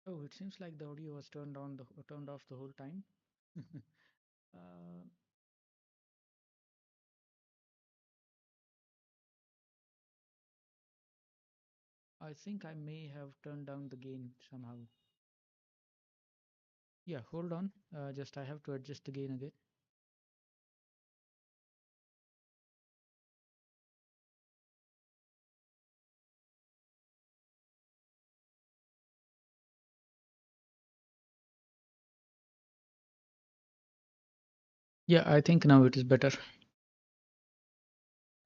Oh, it seems like the audio was turned off the whole time. uh, I think I may have turned down the gain somehow. Yeah, hold on. Just I have to adjust the gain again. Yeah, I think now it is better.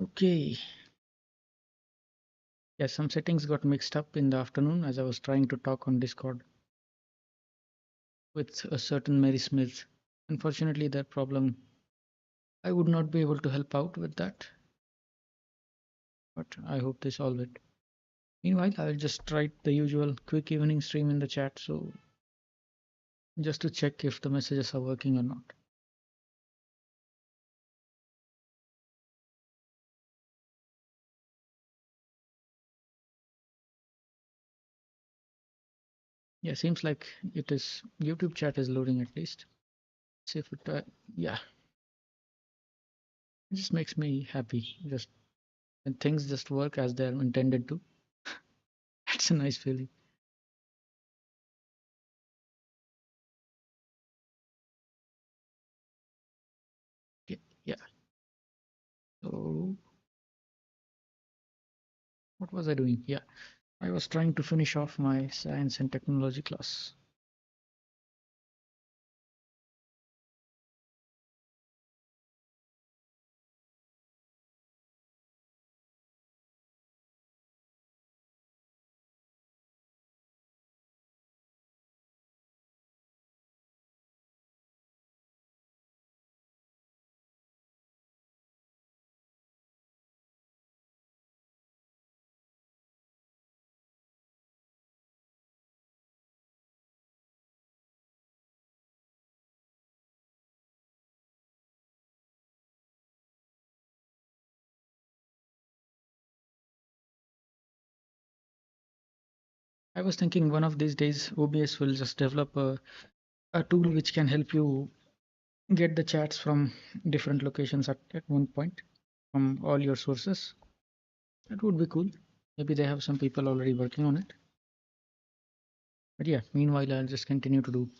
Okay. Yeah, some settings got mixed up in the afternoon as I was trying to talk on Discord with a certain Mary Smith. Unfortunately, that problem, I would not be able to help out with that, but I hope they solve it. Meanwhile, I'll just write the usual quick evening stream in the chat, so just to check if the messages are working or not. Yeah, seems like it is. YouTube chat is loading at least. See if it. Yeah, it just makes me happy. Just when things just work as they're intended to. It's a nice feeling. Okay, yeah. So what was I doing? Yeah, I was trying to finish off my science and technology class. I was thinking one of these days OBS will just develop a tool which can help you get the chats from different locations at one point from all your sources. That would be cool. Maybe they have some people already working on it. But yeah, meanwhile, I'll just continue to do.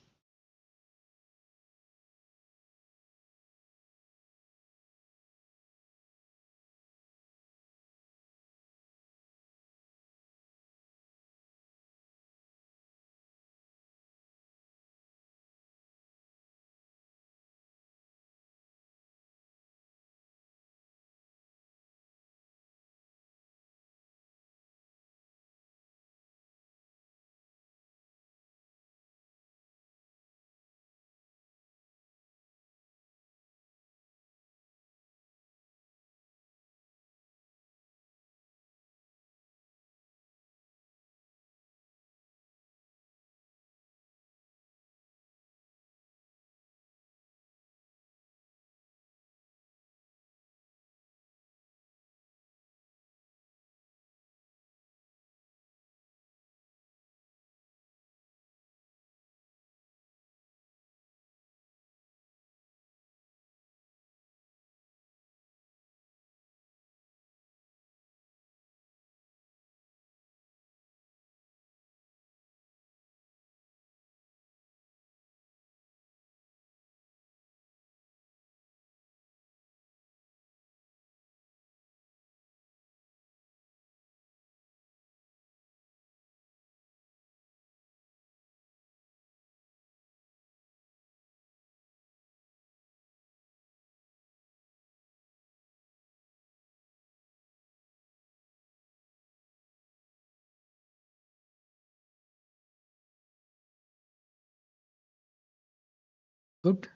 Good.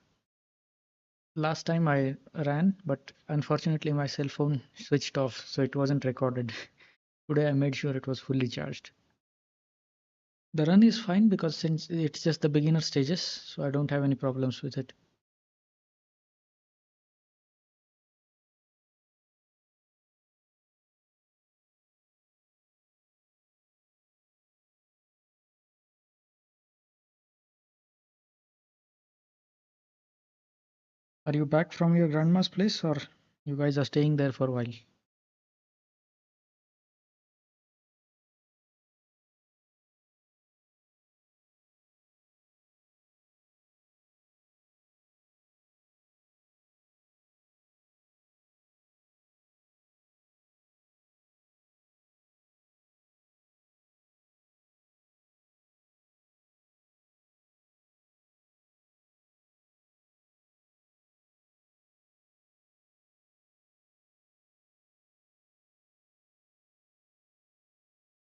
Last time I ran, but unfortunately my cell phone switched off, so it wasn't recorded. Today I made sure it was fully charged. The run is fine because since it's just the beginner stages, so I don't have any problems with it. Are you back from your grandma's place or you guys are staying there for a while?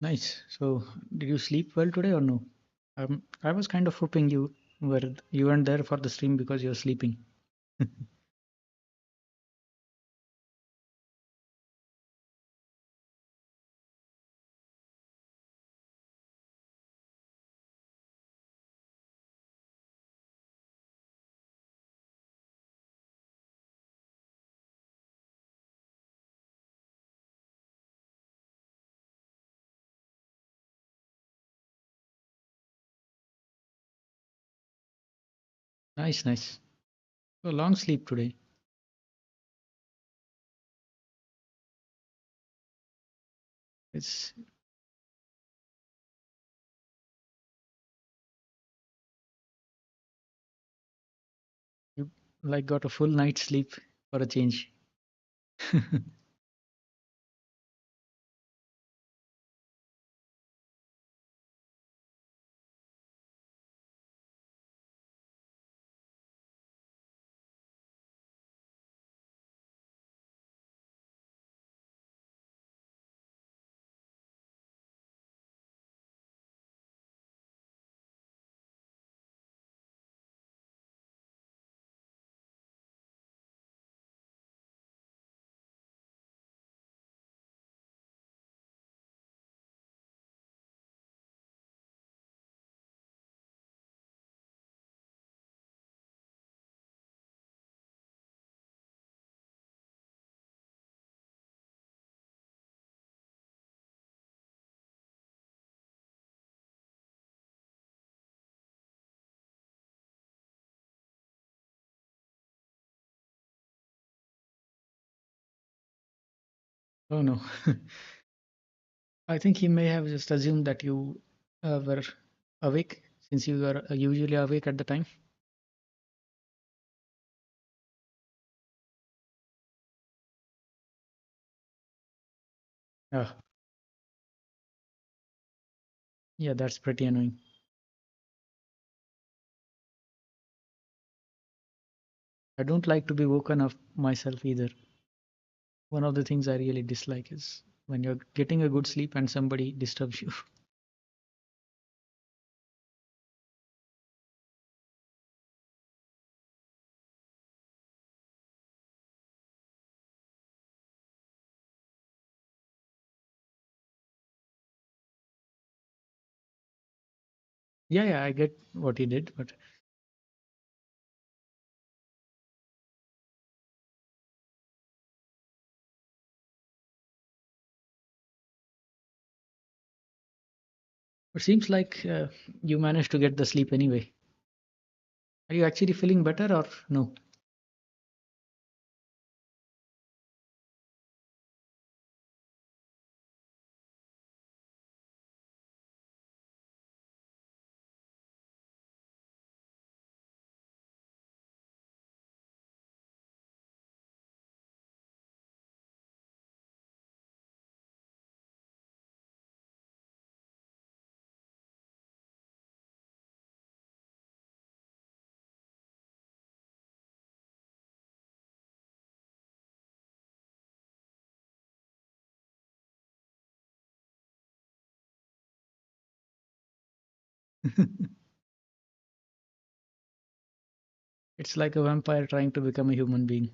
Nice. So, did you sleep well today or no? I was kind of hoping you weren't there for the stream because you're sleeping. Nice, nice. So long sleep today. It's you like got a full night's sleep for a change. Oh no. I think he may have just assumed that you were awake since you were usually awake at the time. Ah, yeah, that's pretty annoying. I don't like to be woken up myself either. One of the things I really dislike is when you're getting a good sleep and somebody disturbs you. Yeah, yeah, I get what he did, but it seems like you managed to get the sleep anyway. Are you actually feeling better or no? It's like a vampire trying to become a human being.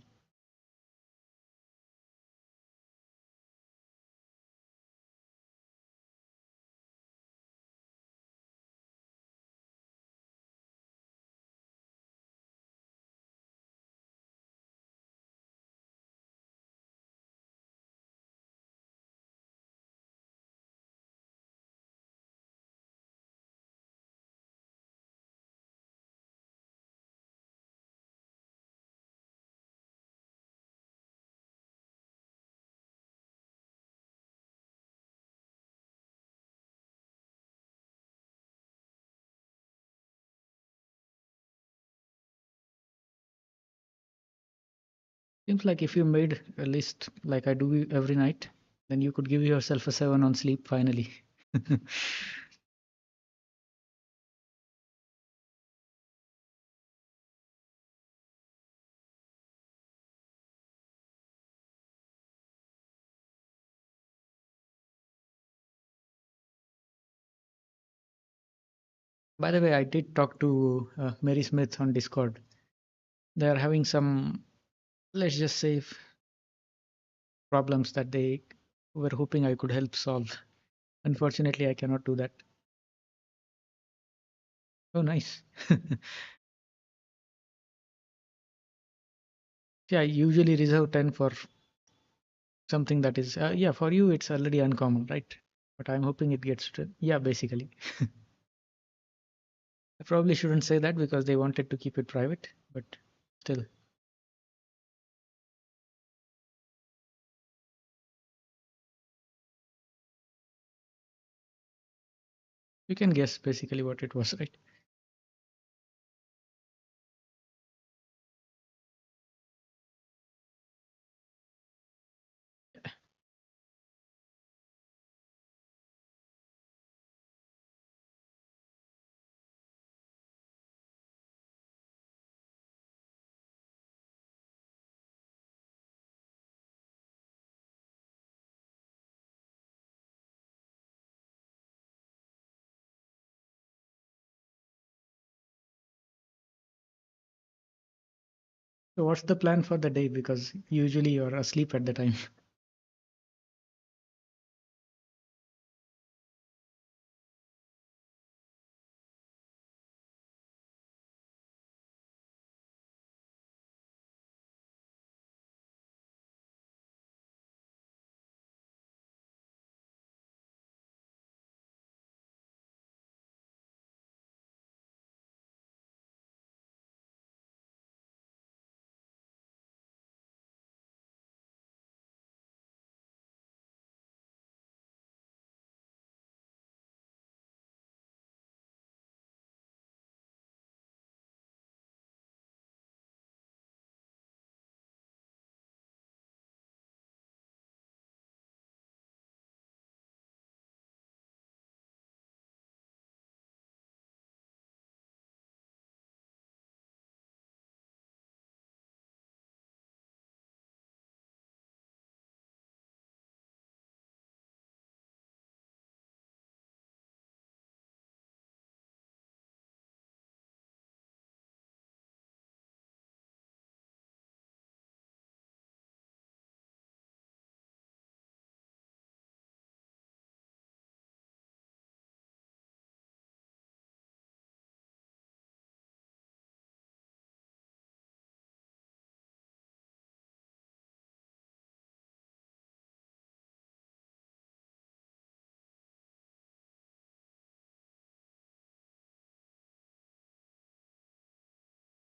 Seems like if you made a list like I do every night, then you could give yourself a 7 on sleep finally. By the way, I did talk to Mary Smith on Discord. They are having some, let's just say, problems that they were hoping I could help solve. Unfortunately, I cannot do that. Oh, nice. Yeah, I usually reserve 10 for something that is, yeah, for you, it's already uncommon, right? But I'm hoping it gets to, yeah, basically. I probably shouldn't say that because they wanted to keep it private, but still, you can guess basically what it was, right? So, what's the plan for the day? Because usually you're asleep at the time.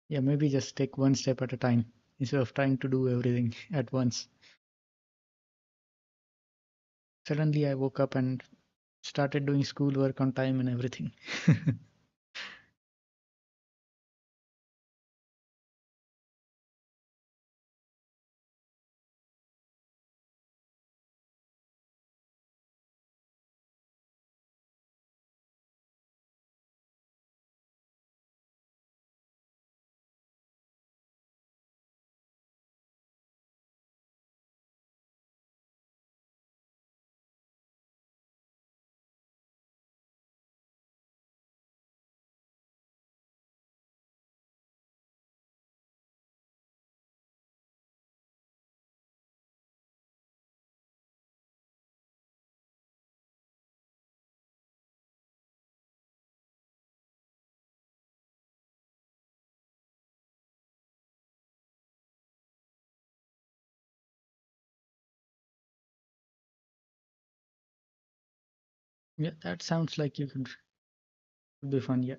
Yeah, maybe just take one step at a time instead of trying to do everything at once. Suddenly, I woke up and started doing schoolwork on time and everything. Yeah, that sounds like you could be fun. Yeah,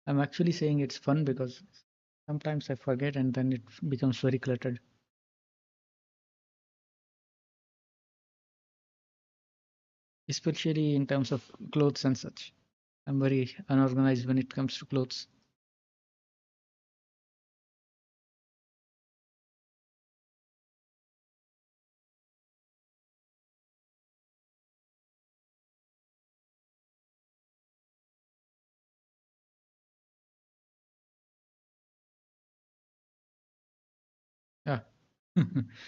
I'm actually saying it's fun because sometimes I forget and then it becomes very cluttered, especially in terms of clothes and such. I'm very unorganized when it comes to clothes. There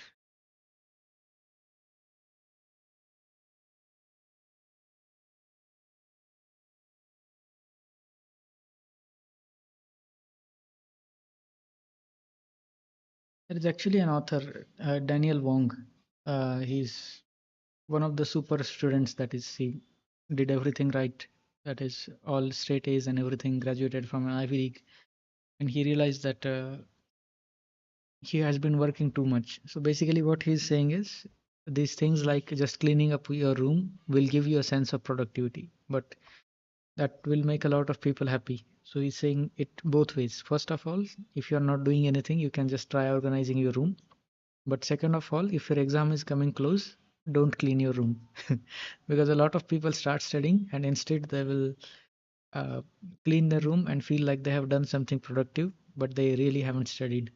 is actually an author, Daniel Wong. He's one of the super students that is he did everything right. That is all straight A's and everything. Graduated from an Ivy League, and he realized that he has been working too much. So basically, what he's saying is these things like just cleaning up your room will give you a sense of productivity, but that will make a lot of people happy. So he's saying it both ways. First of all, if you're not doing anything, you can just try organizing your room. But second of all, if your exam is coming close, don't clean your room because a lot of people start studying and instead they will uh, clean their room and feel like they have done something productive, but they really haven't studied.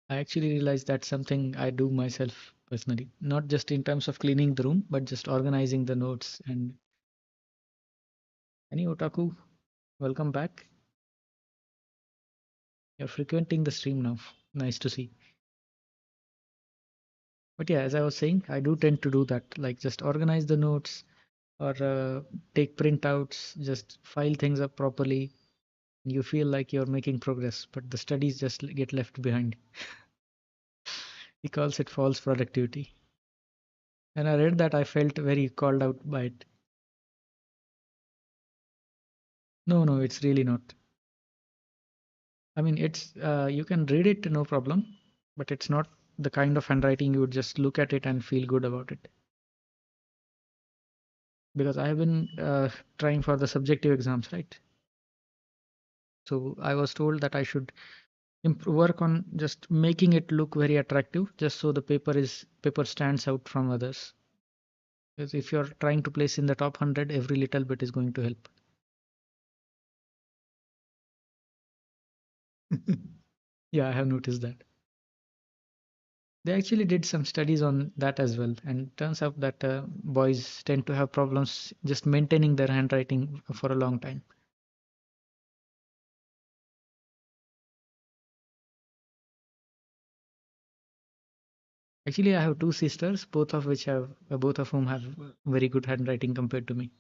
I actually realized that's something I do myself personally, not just in terms of cleaning the room, but just organizing the notes. And any otaku, welcome back. You're frequenting the stream now. Nice to see. But yeah, as I was saying, I do tend to do that, like just organize the notes or take printouts, just file things up properly. You feel like you're making progress, but the studies just get left behind. He calls it false productivity. And I read that I felt very called out by it. No, no, it's really not. I mean, it's you can read it, no problem, but it's not the kind of handwriting you would just look at it and feel good about it. Because I have been trying for the subjective exams, right? So I was told that I should work on just making it look very attractive, just so the paper stands out from others. Because if you're trying to place in the top 100, every little bit is going to help. Yeah, I have noticed that. They actually did some studies on that as well, and turns out that boys tend to have problems just maintaining their handwriting for a long time. Actually, I have two sisters, both of whom have very good handwriting compared to me.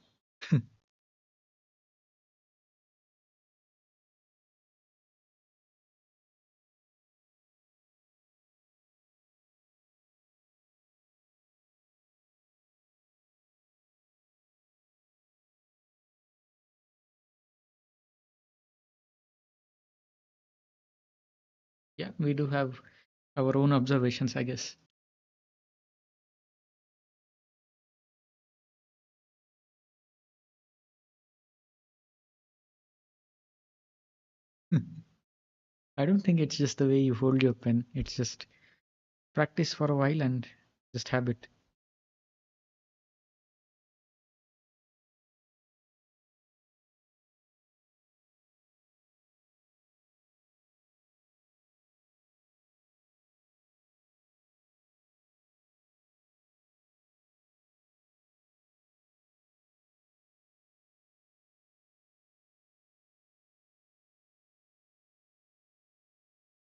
Yeah, we do have our own observations, I guess. I don't think it's just the way you hold your pen. It's just practice for a while and just habit.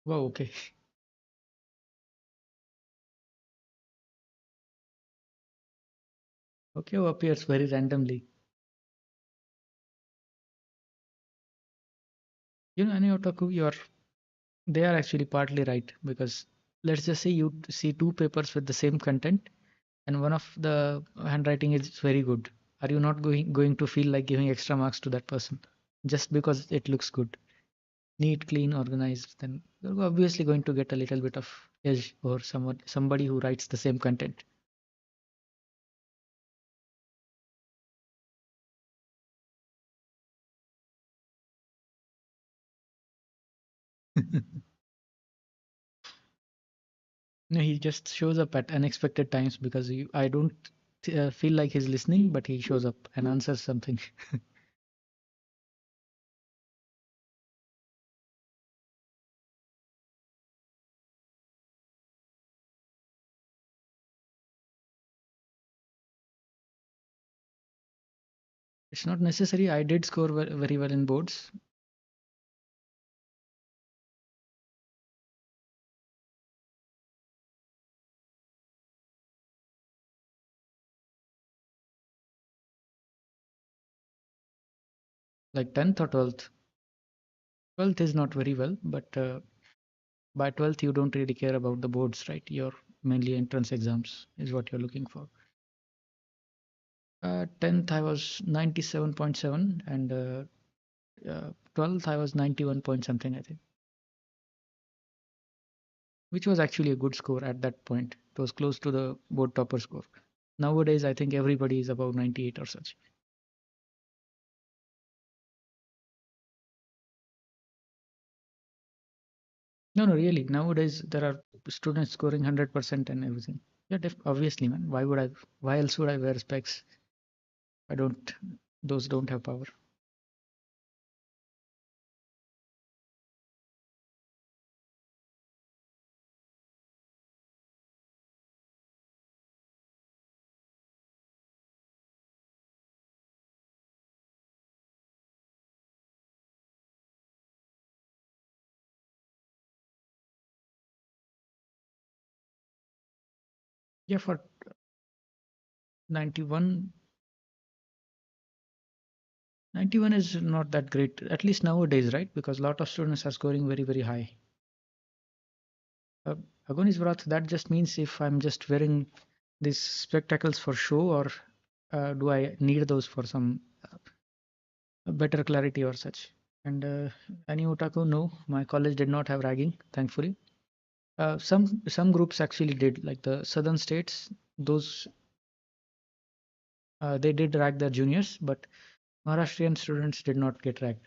Wow, okay. Okay, appears very randomly. You know, any otaku, they are actually partly right because let's just say you see two papers with the same content and one of the handwriting is very good. Are you not going to feel like giving extra marks to that person just because it looks good? Neat, clean, organized, then you're obviously going to get a little bit of edge over somebody who writes the same content. No, he just shows up at unexpected times because I don't feel like he's listening, but he shows up and answers something. It's not necessary. I did score very well in boards. Like 10th or 12th. 12th is not very well, but by 12th you don't really care about the boards, right? Your mainly entrance exams is what you're looking for. 10th I was 97.7 and 12th I was 91 point something, I think, which was actually a good score at that point. It was close to the board topper score. Nowadays, I think everybody is above 98 or such. No, no, really. Nowadays, there are students scoring 100% and everything. Yeah, obviously, man. Why else would I wear specs? I don't, those don't have power. Yeah, for 91, 91 is not that great, at least nowadays, right? Because a lot of students are scoring very, very high. Uh, Agonis Vrath, that just means if I'm just wearing these spectacles for show, or do I need those for some better clarity or such? And any otaku? No, my college did not have ragging, thankfully. Some groups actually did, like the southern states. Those they did rag their juniors, but Maharashtrian students did not get ragged.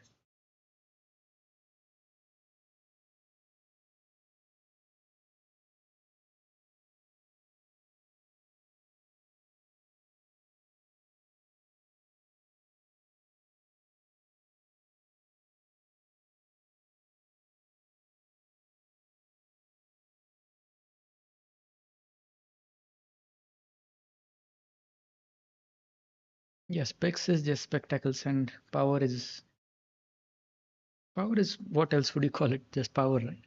Yeah, specs is just spectacles, and power is what else would you call it? Just power, right?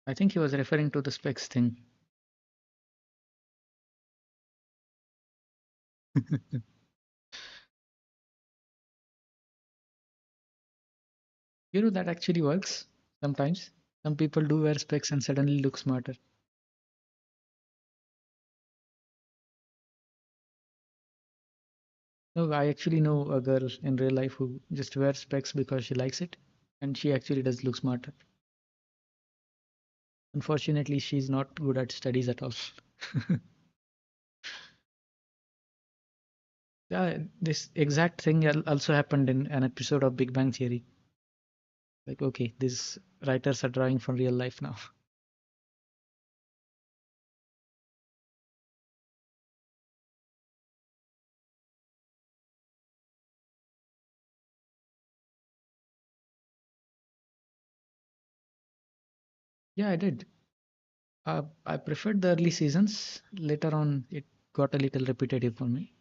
I think he was referring to the specs thing. You know that actually works sometimes. Some people do wear specs and suddenly look smarter. No, I actually know a girl in real life who just wears specs because she likes it, and she actually does look smarter. Unfortunately, she's not good at studies at all. Yeah, this exact thing also happened in an episode of Big Bang Theory. Like, okay, these writers are drawing from real life now. Yeah, I did. I preferred the early seasons. Later on, it got a little repetitive for me.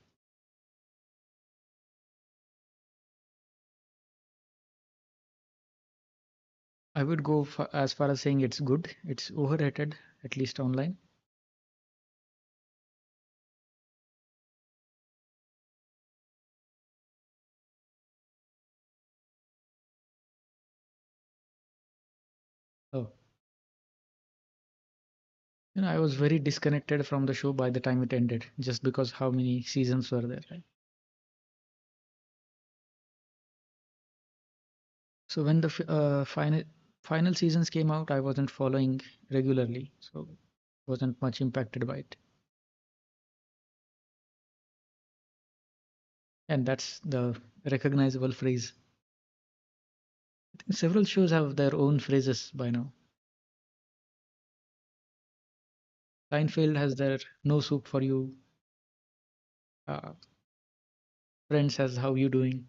I would go as far as saying it's good. It's overrated, at least online. Oh, I was very disconnected from the show by the time it ended, just because how many seasons were there, right? So when the final seasons came out, I wasn't following regularly, so wasn't much impacted by it. And that's the recognizable phrase. I think several shows have their own phrases by now. Seinfeld has their "No soup for you." Uh, Friends has "How you doing?"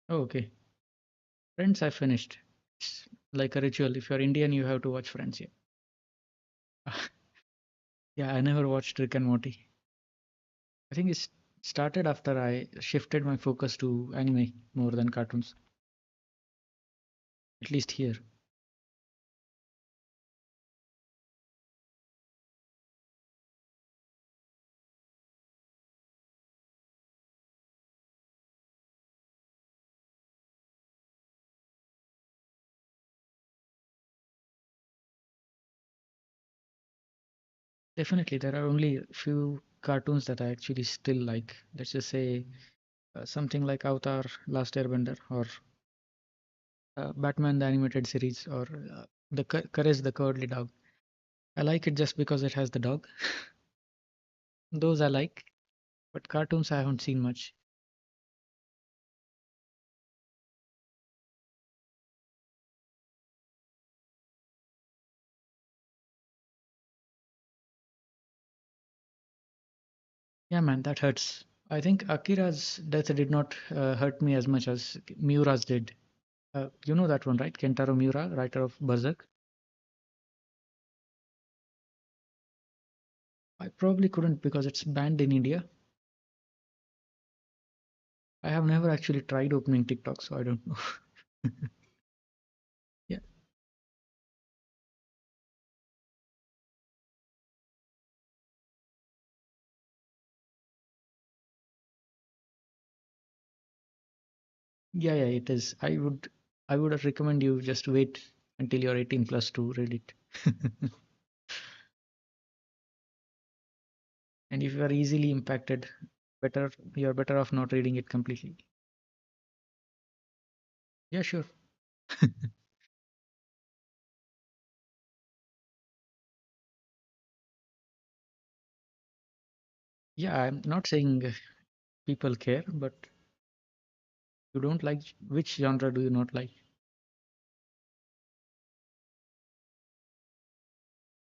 Oh, okay. Friends, I finished. It's like a ritual. If you're Indian, you have to watch Friends. Yeah. Yeah, I never watched Rick and Morty. I think it started after I shifted my focus to anime more than cartoons, at least here. Definitely, there are only a few cartoons that I actually still like. Let's just say something like Avatar, Last Airbender, or Batman the animated series, or the Courage the Cowardly Dog. I like it just because it has the dog. Those I like, but cartoons I haven't seen much. Yeah, man, that hurts. I think Akira's death did not hurt me as much as Miura's did. You know that one, right? Kentaro Miura, writer of Berserk. I probably couldn't because it's banned in India. I have never actually tried opening TikTok, so I don't know. Yeah, yeah, it is. I would recommend you just wait until you're 18 plus to read it. And if you are easily impacted, you're better off not reading it completely. Yeah, sure. Yeah, I'm not saying people care, but you don't like which genre do you not like?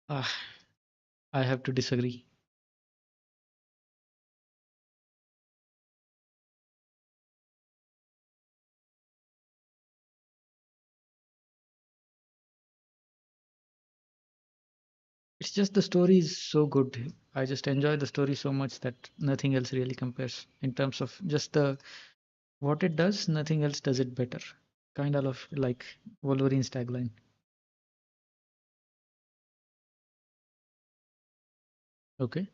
Ah, I have to disagree. It's just the story is so good. I just enjoy the story so much that nothing else really compares in terms of just the what it does, nothing else does it better. Kind of like Wolverine's tagline. Okay.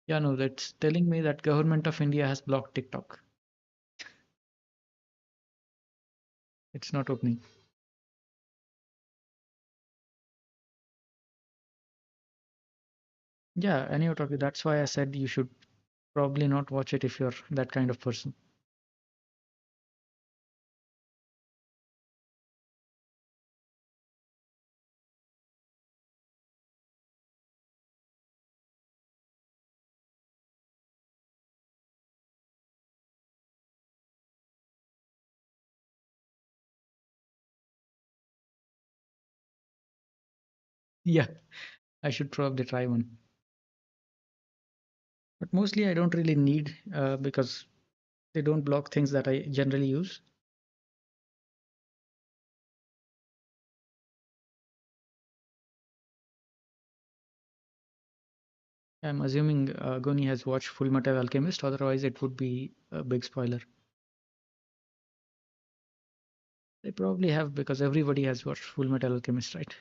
Yeah, no, that's telling me that government of India has blocked TikTok. It's not opening. Yeah, any out of you. That's why I said you should probably not watch it if you're that kind of person. Yeah, I should probably try one. But mostly I don't really need because they don't block things that I generally use. I'm assuming Goni has watched Full Metal Alchemist, otherwise it would be a big spoiler. They probably have because everybody has watched Full Metal Alchemist, right?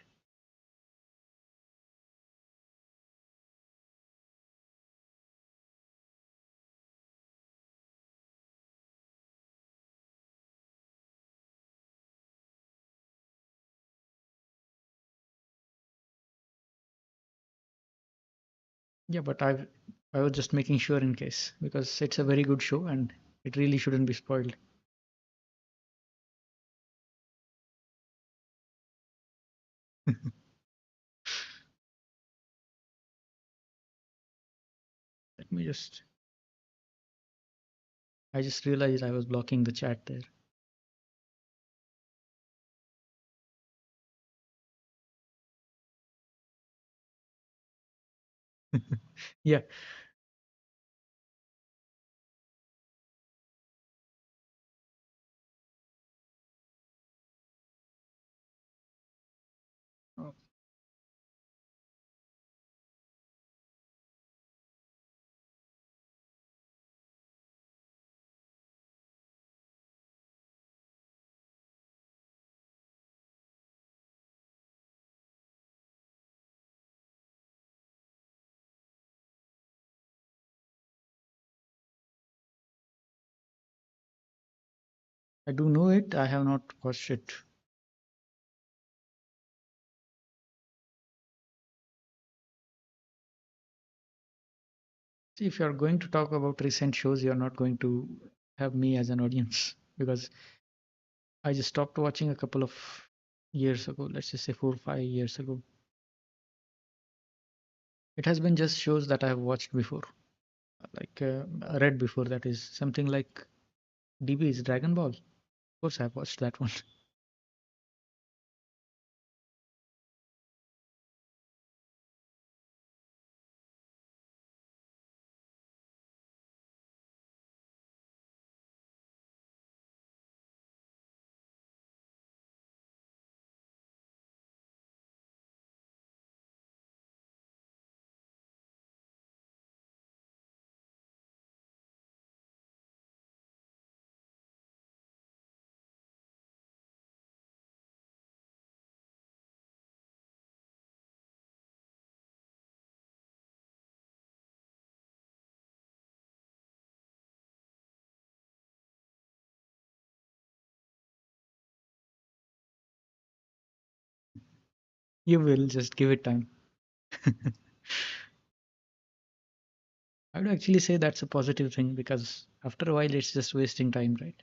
Yeah, but I was just making sure in case because it's a very good show and it really shouldn't be spoiled. Let me just I just realized I was blocking the chat there. Yeah. Oh, I do know it. I have not watched it. See, if you're going to talk about recent shows, you're not going to have me as an audience because I just stopped watching a couple of years ago. Let's just say 4 or 5 years ago. It has been just shows that I have watched before, like read before. That is something like DB's Dragon Ball. Of course, I've watched that one. You will just give it time. I would actually say that's a positive thing because after a while, it's just wasting time, right?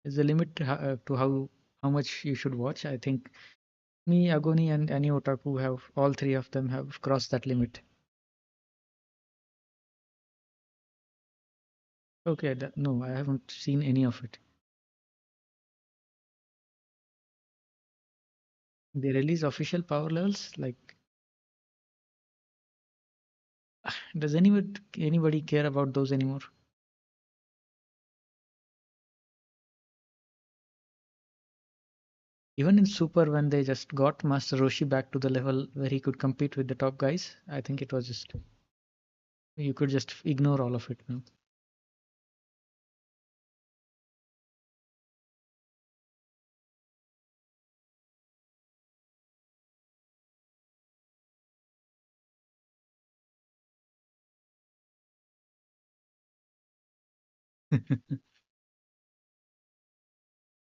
There's a limit to how much you should watch. I think me, Agoni, and any otaku have all three of them have crossed that limit. Okay, no, I haven't seen any of it. They release official power levels. Like, does anybody care about those anymore? Even in Super, when they just got Master Roshi back to the level where he could compete with the top guys, I think it was just you could just ignore all of it now.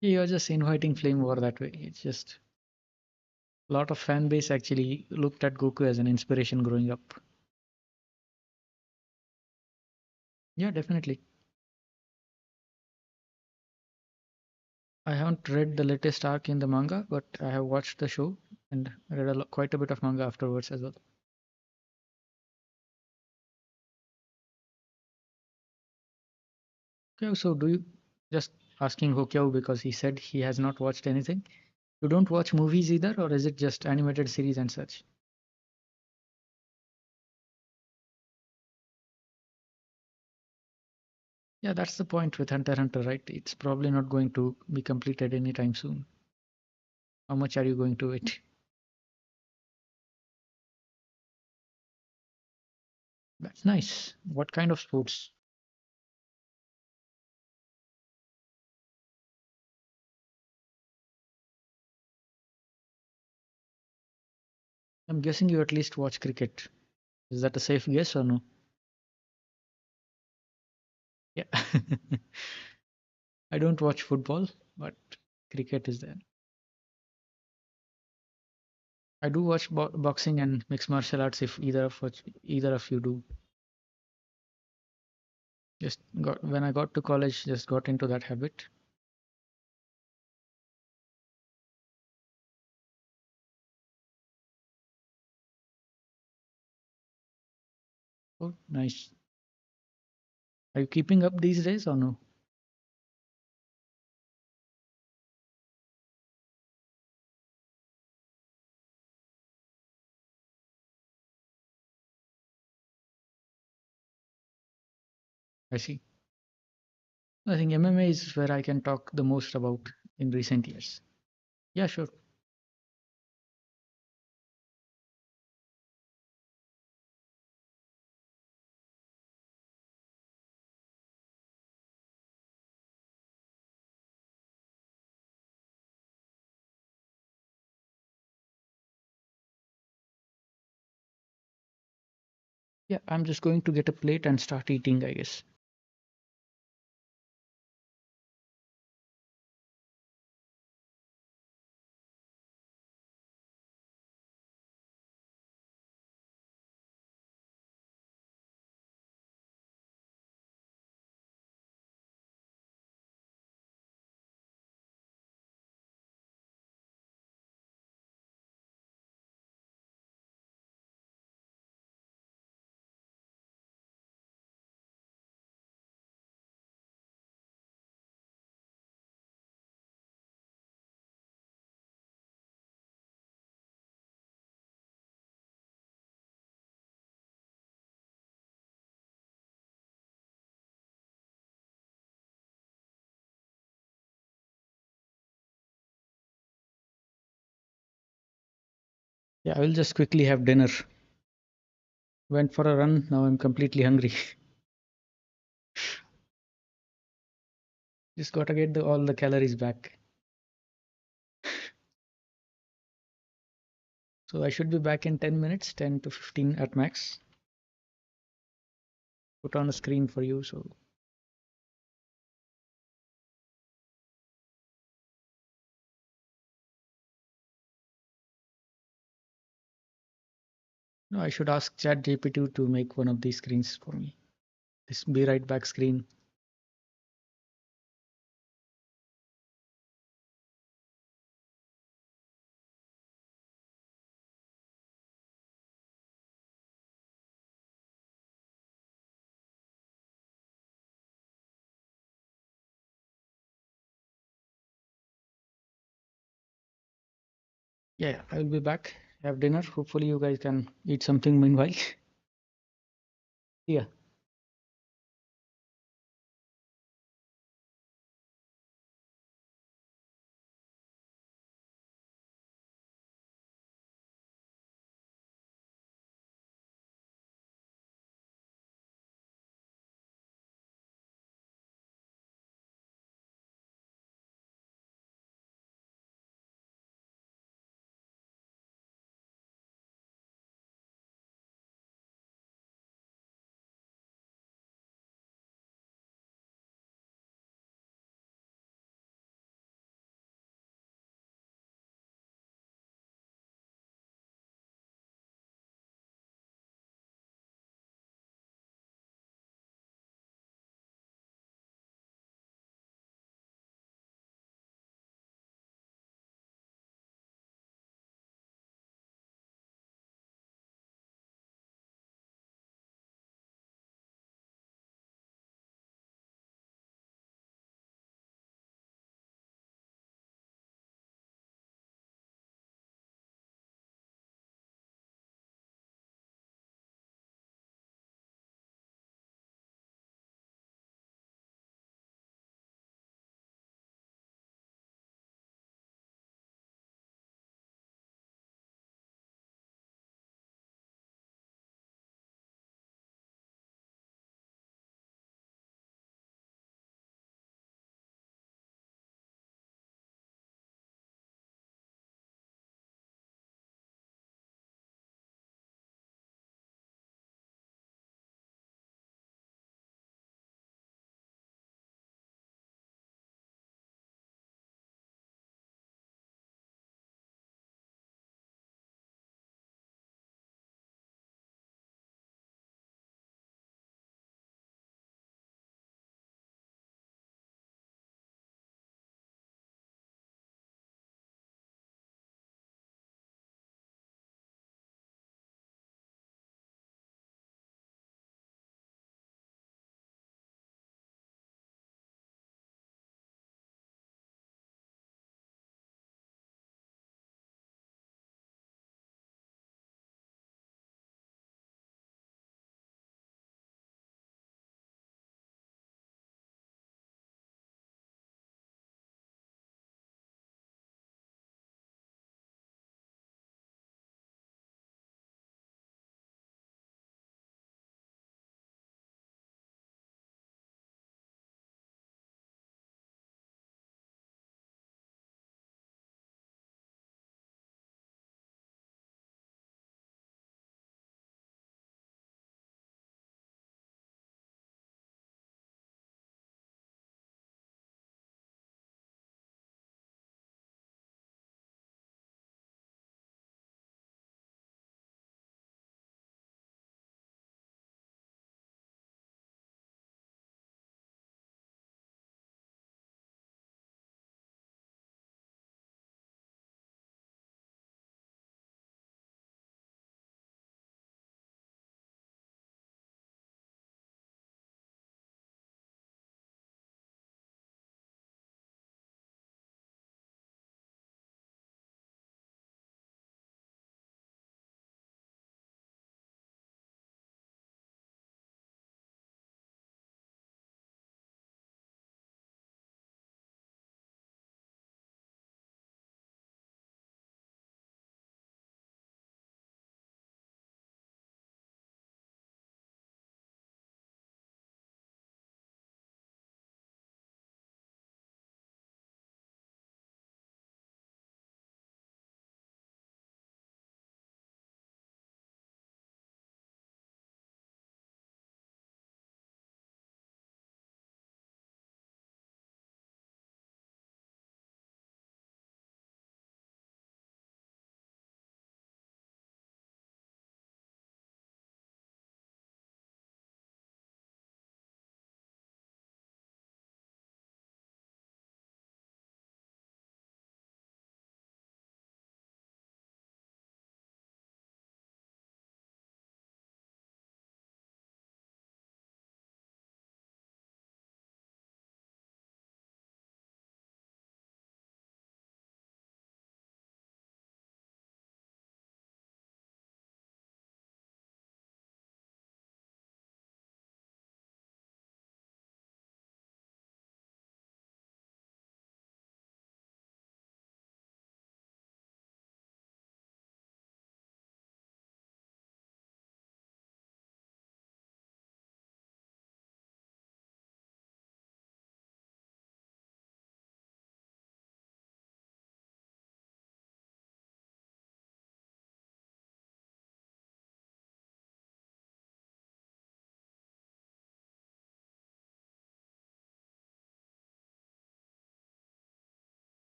You're just inviting flame war that way. It's just a lot of fan base actually looked at Goku as an inspiration growing up. Yeah, definitely. I haven't read the latest arc in the manga, but I have watched the show and read quite a bit of manga afterwards as well. Okay, so do you just asking Hokyao because he said he has not watched anything? You don't watch movies either, or is it just animated series and such? Yeah, that's the point with Hunter x Hunter, right? It's probably not going to be completed anytime soon. How much are you going to wait? That's nice. What kind of sports? I'm guessing you at least watch cricket. Is that a safe guess or no? Yeah. I don't watch football, but cricket is there. I do watch boxing and mixed martial arts if either of you do. Just got when I got to college, just got into that habit. Oh, nice. Are you keeping up these days or no? I see. I think MMA is where I can talk the most about in recent years. Yeah, sure. Yeah, I'm just going to get a plate and start eating, I guess. Yeah, I will just quickly have dinner. Went for a run, now I'm completely hungry. Just gotta get all the calories back. So I should be back in 10 minutes, 10 to 15 at max. Put on a screen for you. So no, I should ask ChatGPT to make one of these screens for me. This be right back screen. Yeah, I will be back. Have dinner. Hopefully you guys can eat something meanwhile. Yeah.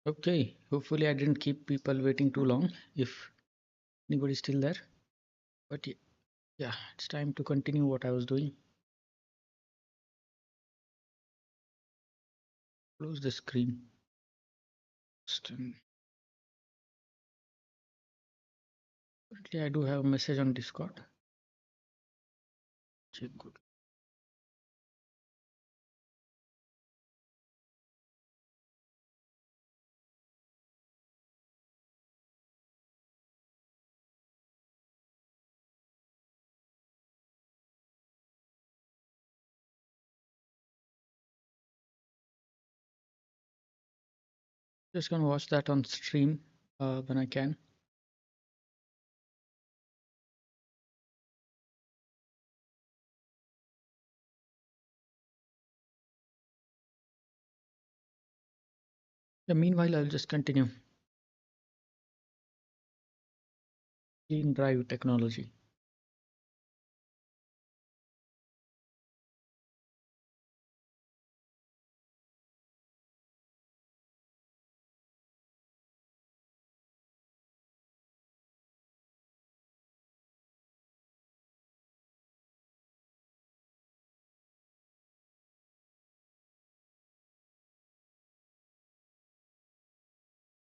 Okay, hopefully I didn't keep people waiting too long if anybody's still there. But yeah, it's time to continue what I was doing. Close the screen. Currently, I do have a message on Discord. Check good. Just gonna watch that on stream when I can. Yeah, meanwhile, I'll just continue. Clean drive technology.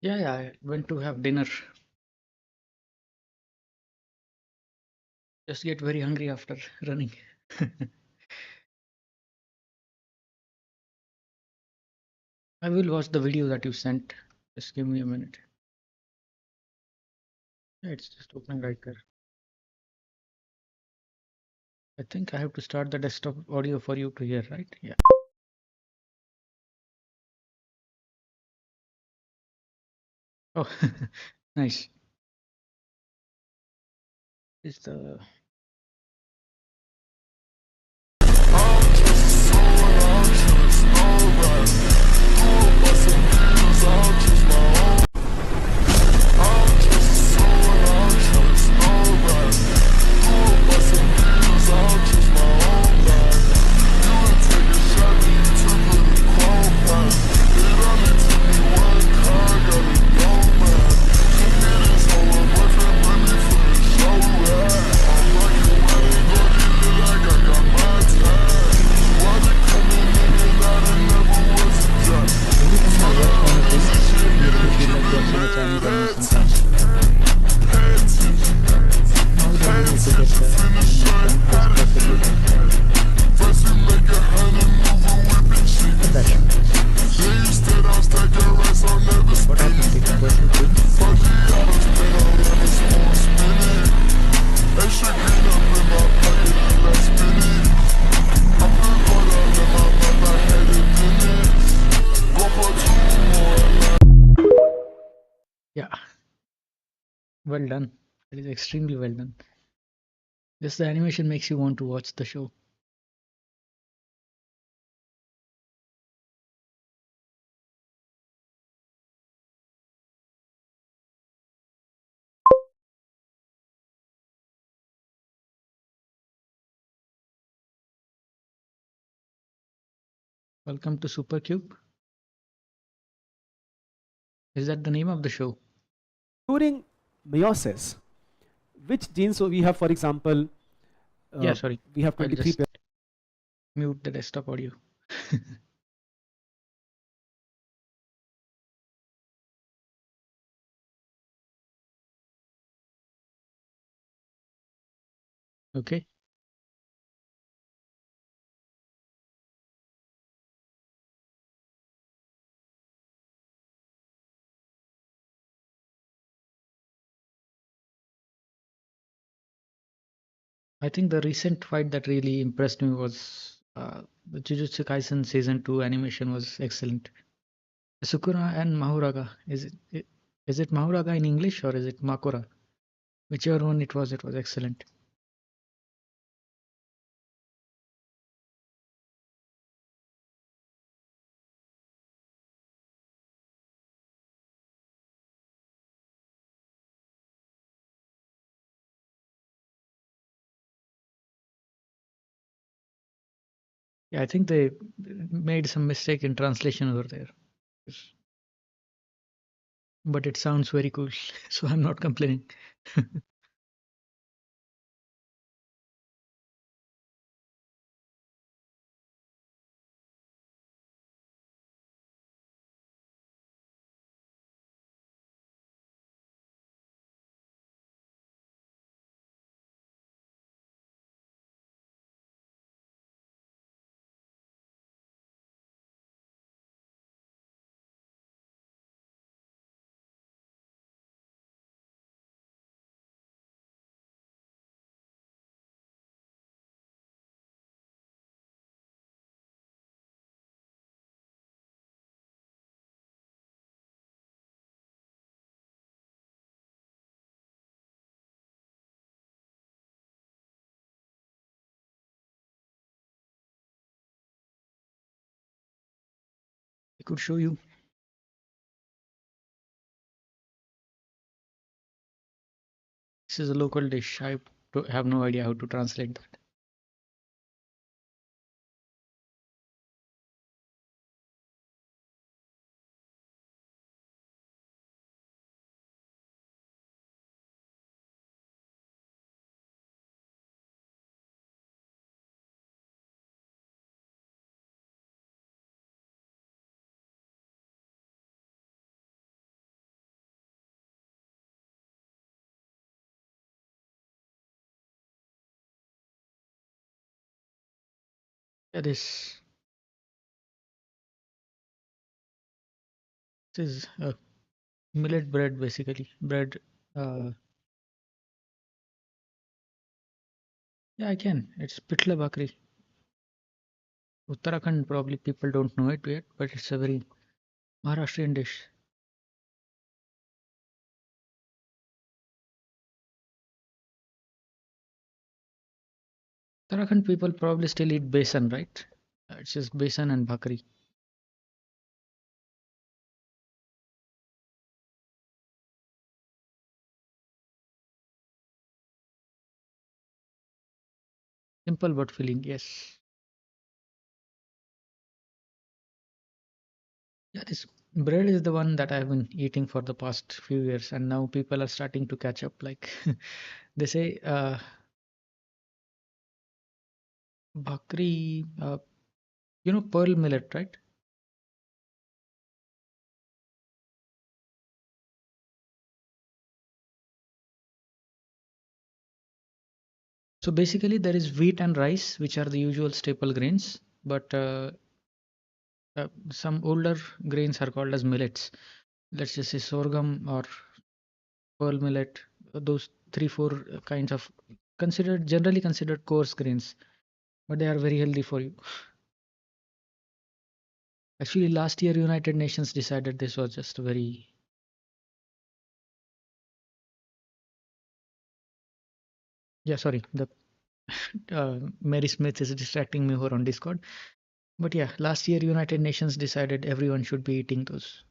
Yeah, I went to have dinner. Just get very hungry after running. I will watch the video that you sent. Just give me a minute. Yeah, it's just opening right there. I think I have to start the desktop audio for you to hear, right? Yeah. Oh, nice. It's the every time I watch one of these, it makes me feel like watching a Chinese animation class. Now they managed to get the animation just perfectly right. Look at that. What happened? Did the person quit? Yeah, well done. That is extremely well done. Just the animation makes you want to watch the show. Welcome to Supercube. Is that the name of the show? During meiosis, which genes? So we have, for example, Yeah, sorry. we have I'll 23 just mute the desktop audio. Okay. I think the recent fight that really impressed me was the Jujutsu Kaisen season 2 animation was excellent. Sukuna and Mahuraga. Is it Mahuraga in English or is it Makura? Whichever one it was excellent. Yeah, I think they made some mistake in translation over there. but it sounds very cool, so I'm not complaining. I could show you. This is a local dish. I have no idea how to translate that. That is, this is millet bread basically. Bread. Uh, yeah, I can. It's pitla bakri. Uttarakhand probably people don't know it yet, but it's a very Maharashtrian dish. Uttarakhand people probably still eat besan, right? It's just besan and bhakri. Simple but filling, yes. Yeah, this bread is the one that I've been eating for the past few years, and now people are starting to catch up. Like they say, bhakri, pearl millet, right? So basically, there is wheat and rice, which are the usual staple grains, but some older grains are called as millets. Let's just say sorghum or pearl millet. Those three, four kinds of generally considered coarse grains, but they are very healthy for you. Actually, last year United Nations decided this was just very. Yeah, sorry, the Mary Smith is distracting me here on Discord. But yeah, last year United Nations decided everyone should be eating those.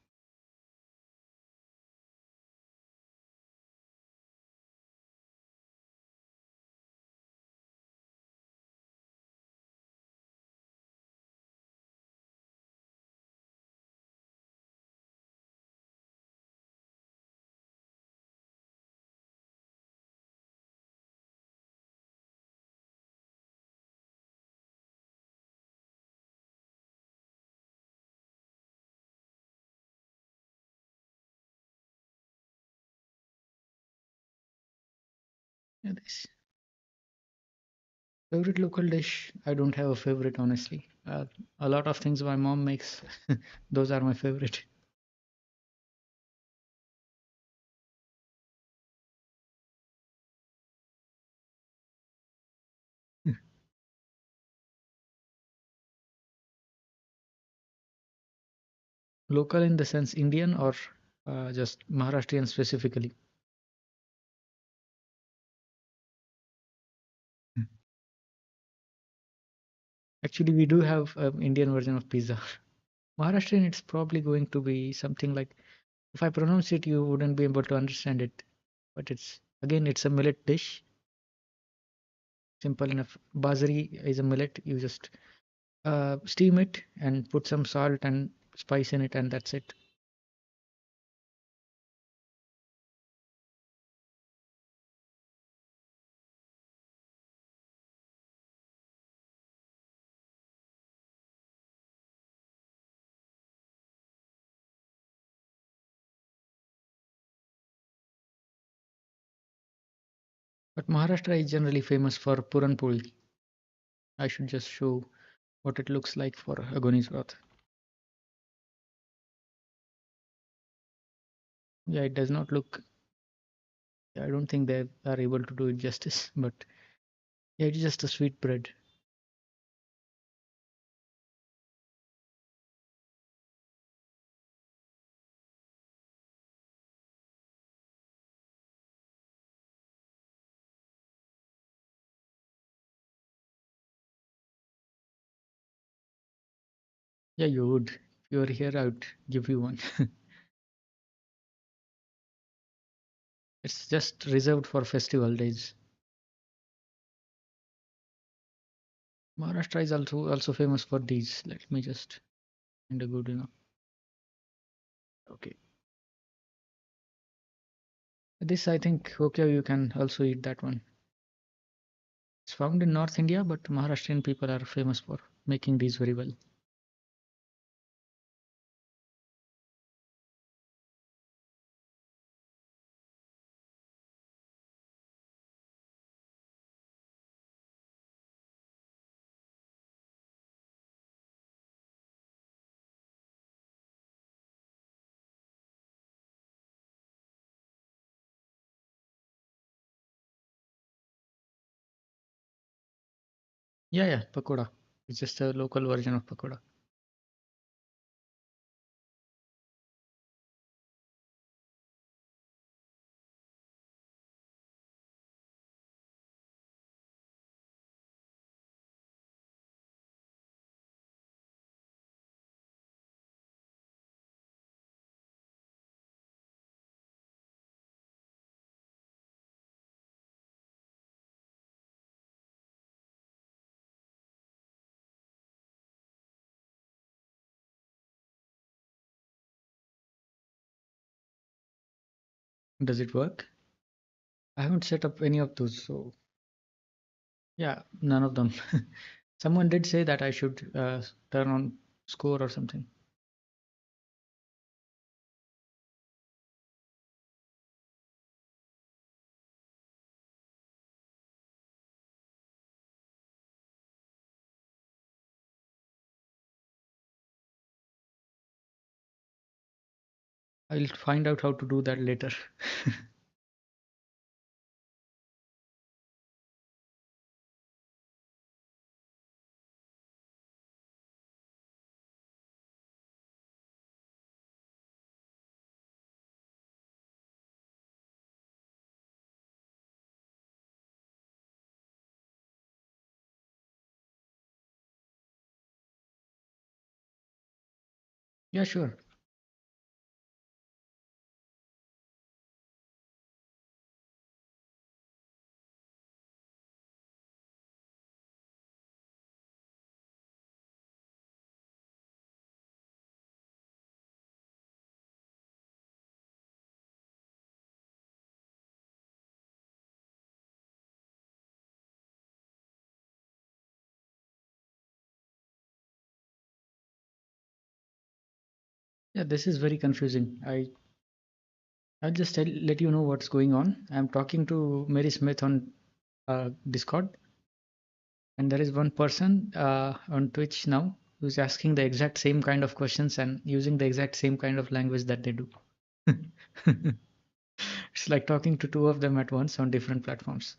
Yeah, this favorite local dish. I don't have a favorite, honestly. A lot of things my mom makes, those are my favorite. Local in the sense Indian or just Maharashtrian specifically. Actually, we do have an Indian version of pizza. Maharashtrian, it's probably going to be something like, if I pronounce it, you wouldn't be able to understand it. But it's again, it's a millet dish. Simple enough. Bazari is a millet. You just steam it and put some salt and spice in it, and that's it. But Maharashtra is generally famous for Puran Poli. I should just show what it looks like for Agoni's broth. Yeah, it does not look. I don't think they are able to do it justice, but yeah, it's just a sweet bread. Yeah, you would. If you were here, I would give you one. It's just reserved for festival days. Maharashtra is also famous for these. Let me just find a good enough. Okay. This I think okay, you can also eat that one. It's found in North India, but Maharashtrian people are famous for making these very well. Yeah, yeah, pakoda. It's just a local version of pakoda. Does it work? I haven't set up any of those, so yeah, none of them. Someone did say that I should turn on score or something. I'll find out how to do that later. Yeah, sure. Yeah, this is very confusing. I'll just let you know what's going on. I'm talking to Mary Smith on Discord, and there is one person on Twitch now who's asking the exact same kind of questions and using the exact same kind of language that they do. It's like talking to two of them at once on different platforms.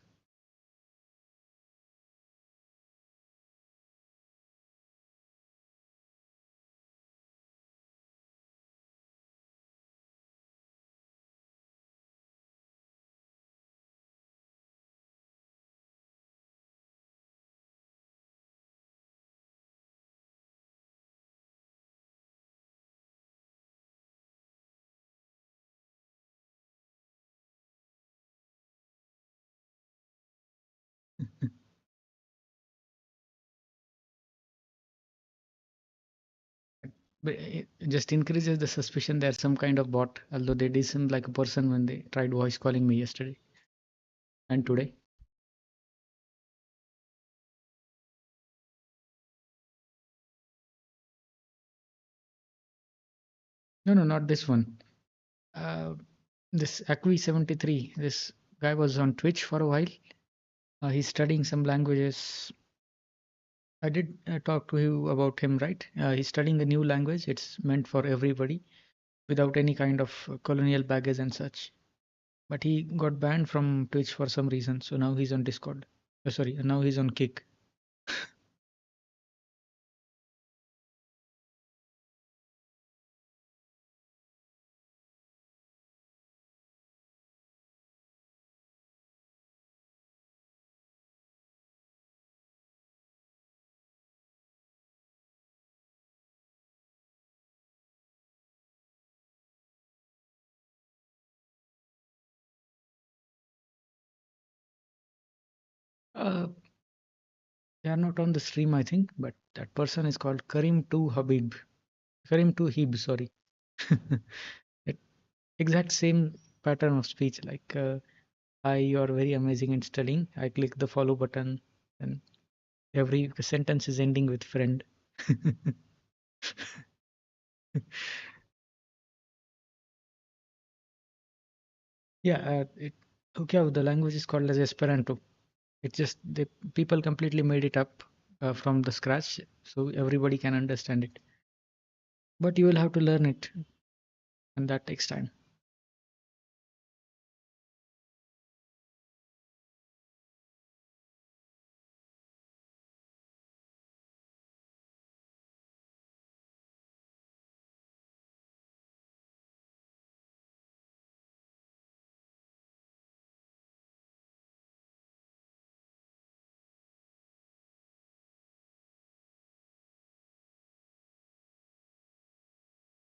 But it just increases the suspicion there's some kind of bot, although they did seem like a person when they tried voice calling me yesterday and today. No, no, not this one. Uh, this Acqui 73, this guy was on Twitch for a while. He's studying some languages. I did talk to you about him, right? He's studying a new language. It's meant for everybody without any kind of colonial baggage and such. But he got banned from Twitch for some reason. So now he's on Discord. Sorry, now he's on Kick. Uh, they are not on the stream, I think, but that person is called Karim2 Habib. Karim2 Hib, sorry. It, exact same pattern of speech, like hi, you are very amazing in studying. I click the follow button, and every sentence is ending with friend. Yeah, okay, the language is called as Esperanto. It's just the people completely made it up from the scratch, so everybody can understand it. But you will have to learn it, and that takes time.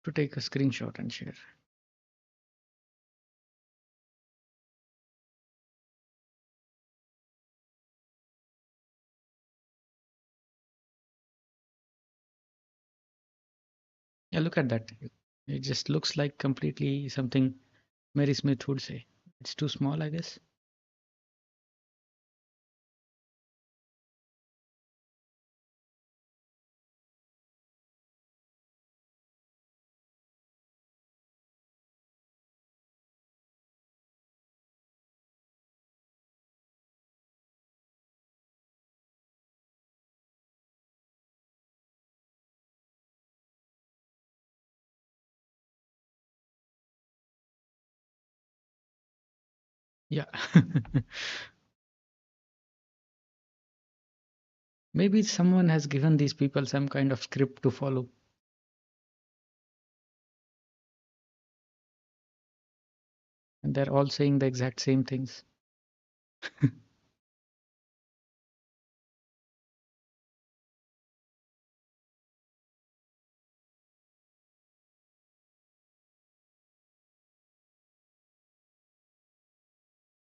To take a screenshot and share. Yeah, look at that. It just looks like completely something Mary Smith would say. It's too small, I guess. Yeah. Maybe someone has given these people some kind of script to follow. And they're all saying the exact same things.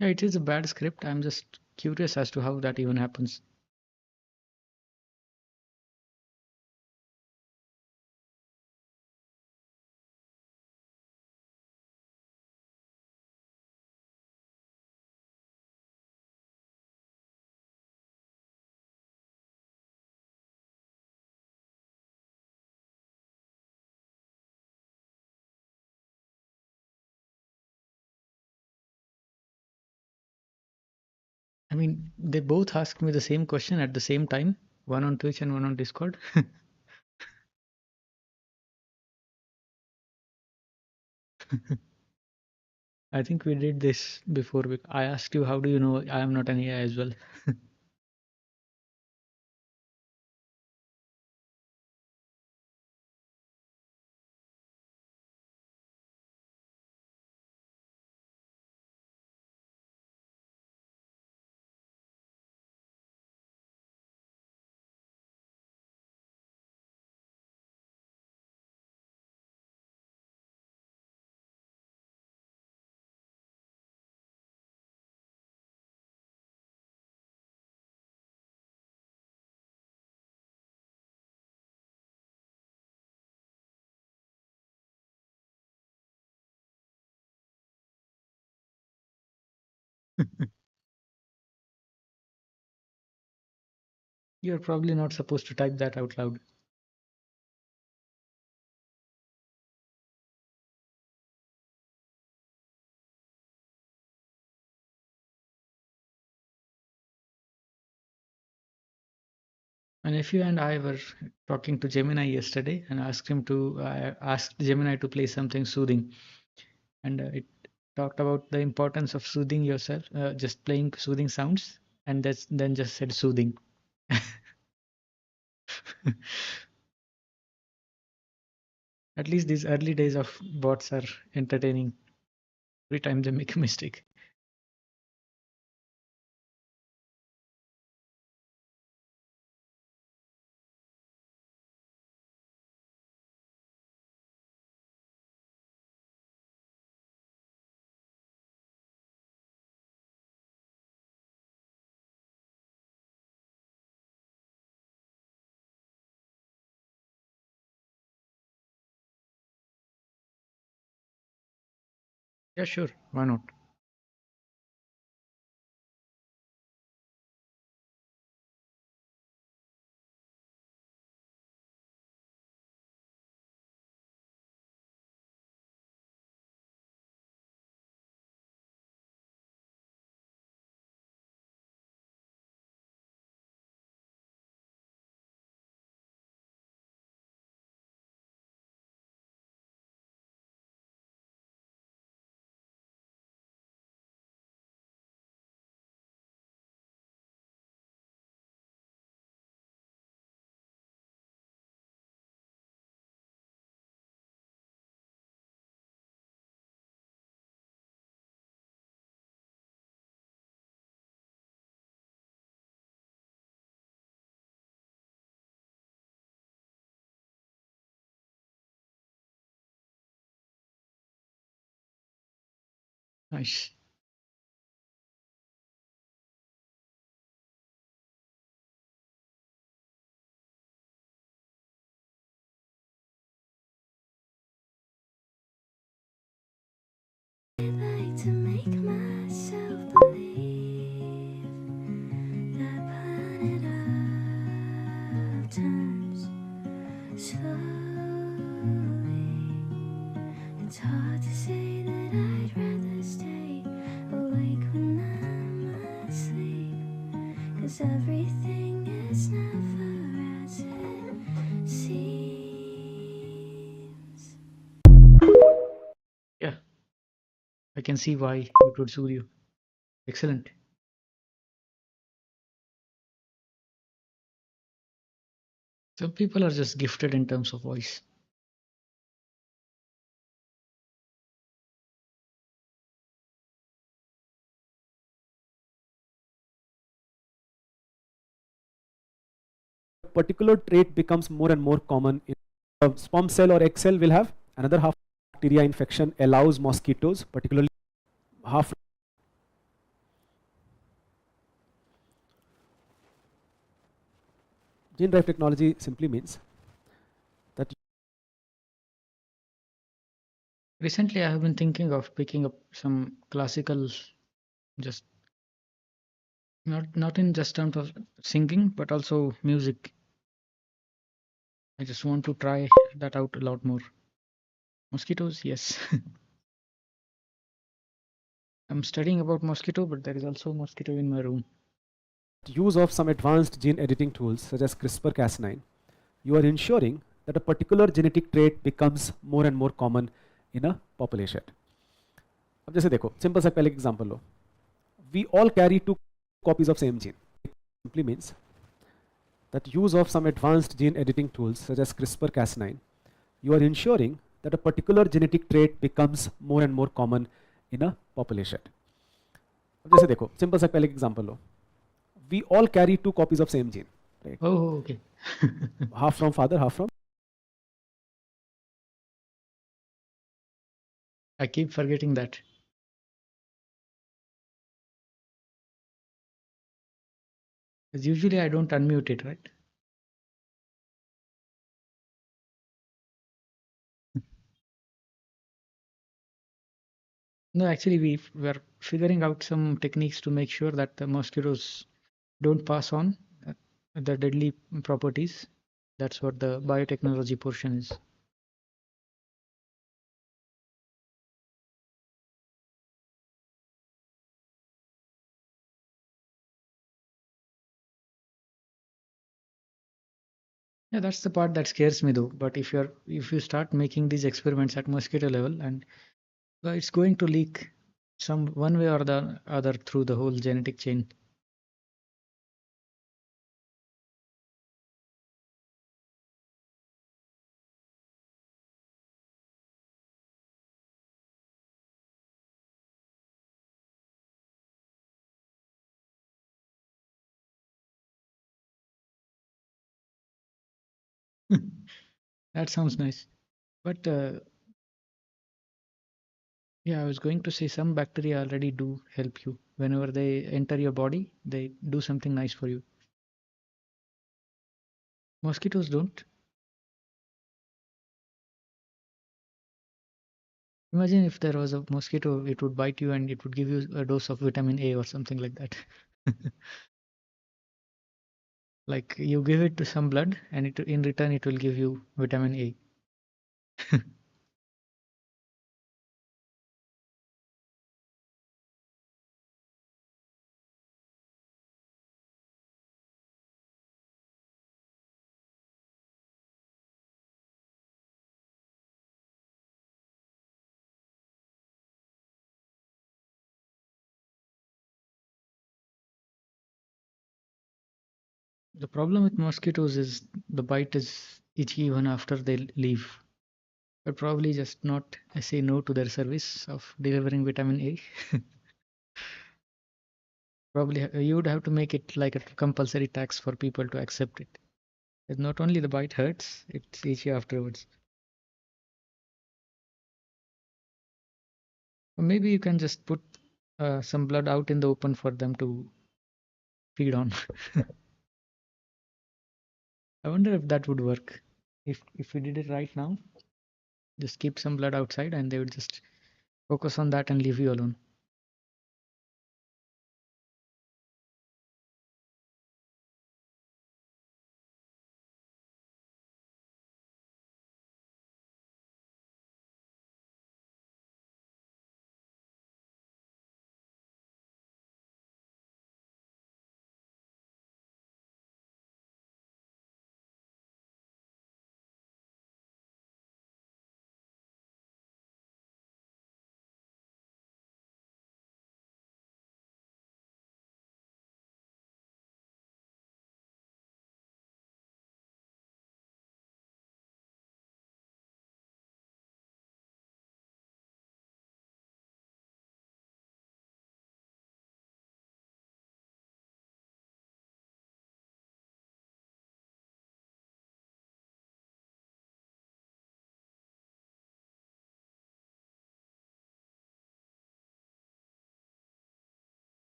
Yeah, it is a bad script. I'm just curious as to how that even happens. I mean, they both asked me the same question at the same time, one on Twitch and one on Discord. I think we did this before. I asked you, how do you know I am not an AI as well? You're probably not supposed to type that out loud. My nephew and I were talking to Gemini yesterday and asked Gemini to play something soothing, and it talked about the importance of soothing yourself, just playing soothing sounds, and then just said soothing. At least these early days of bots are entertaining. Every time they make a mistake. Yeah, sure. Why not? Nice. Like to make myself believe that planet Earth turns slowly. It's hard to say that I'd rather stay awake when I'm asleep, 'cause everything is never as it seems. Yeah, I can see why it would suit you. Excellent. Some people are just gifted in terms of voice. Particular trait becomes more and more common in a sperm cell or egg cell will have another half bacteria infection allows mosquitoes, particularly half gene drive technology simply means that Recently, I have been thinking of picking up some classical, just not in just terms of singing, but also music. I just want to try that out a lot more. Mosquitoes, yes. I'm studying about mosquito, but there is also a mosquito in my room. use of some advanced gene editing tools such as CRISPR-Cas9, you are ensuring that a particular genetic trait becomes more and more common in a population. अब जैसे देखो simple सा पहले example low we all carry two copies of same gene. It simply means that use of some advanced gene editing tools such as CRISPR-Cas9, you are ensuring that a particular genetic trait becomes more and more common in a population. अब जैसे देखो simple सा पहले example low we all carry two copies of same gene, right? Oh, okay. Half from father, half from I keep forgetting that. Because usually I don't unmute it, right? No, actually, we're figuring out some techniques to make sure that the mosquitoes don't pass on the deadly properties. That's what the biotechnology portion is. Yeah, that's the part that scares me though. But if you start making these experiments at mosquito level, and it's going to leak some one way or the other through the whole genetic chain. That sounds nice. But yeah, I was going to say some bacteria already do help you. Whenever they enter your body, they do something nice for you. Mosquitoes don't. Imagine if there was a mosquito, it would bite you and it would give you a dose of vitamin A or something like that. Like you give it to some blood and it in return it will give you vitamin A. The problem with mosquitoes is the bite is itchy even after they leave. But probably just not say no to their service of delivering vitamin A. Probably you would have to make it like a compulsory tax for people to accept it. It's not only the bite hurts, it's itchy afterwards. Or maybe you can just put some blood out in the open for them to feed on. I wonder if that would work. If we did it right now, just keep some blood outside and they would just focus on that and leave you alone.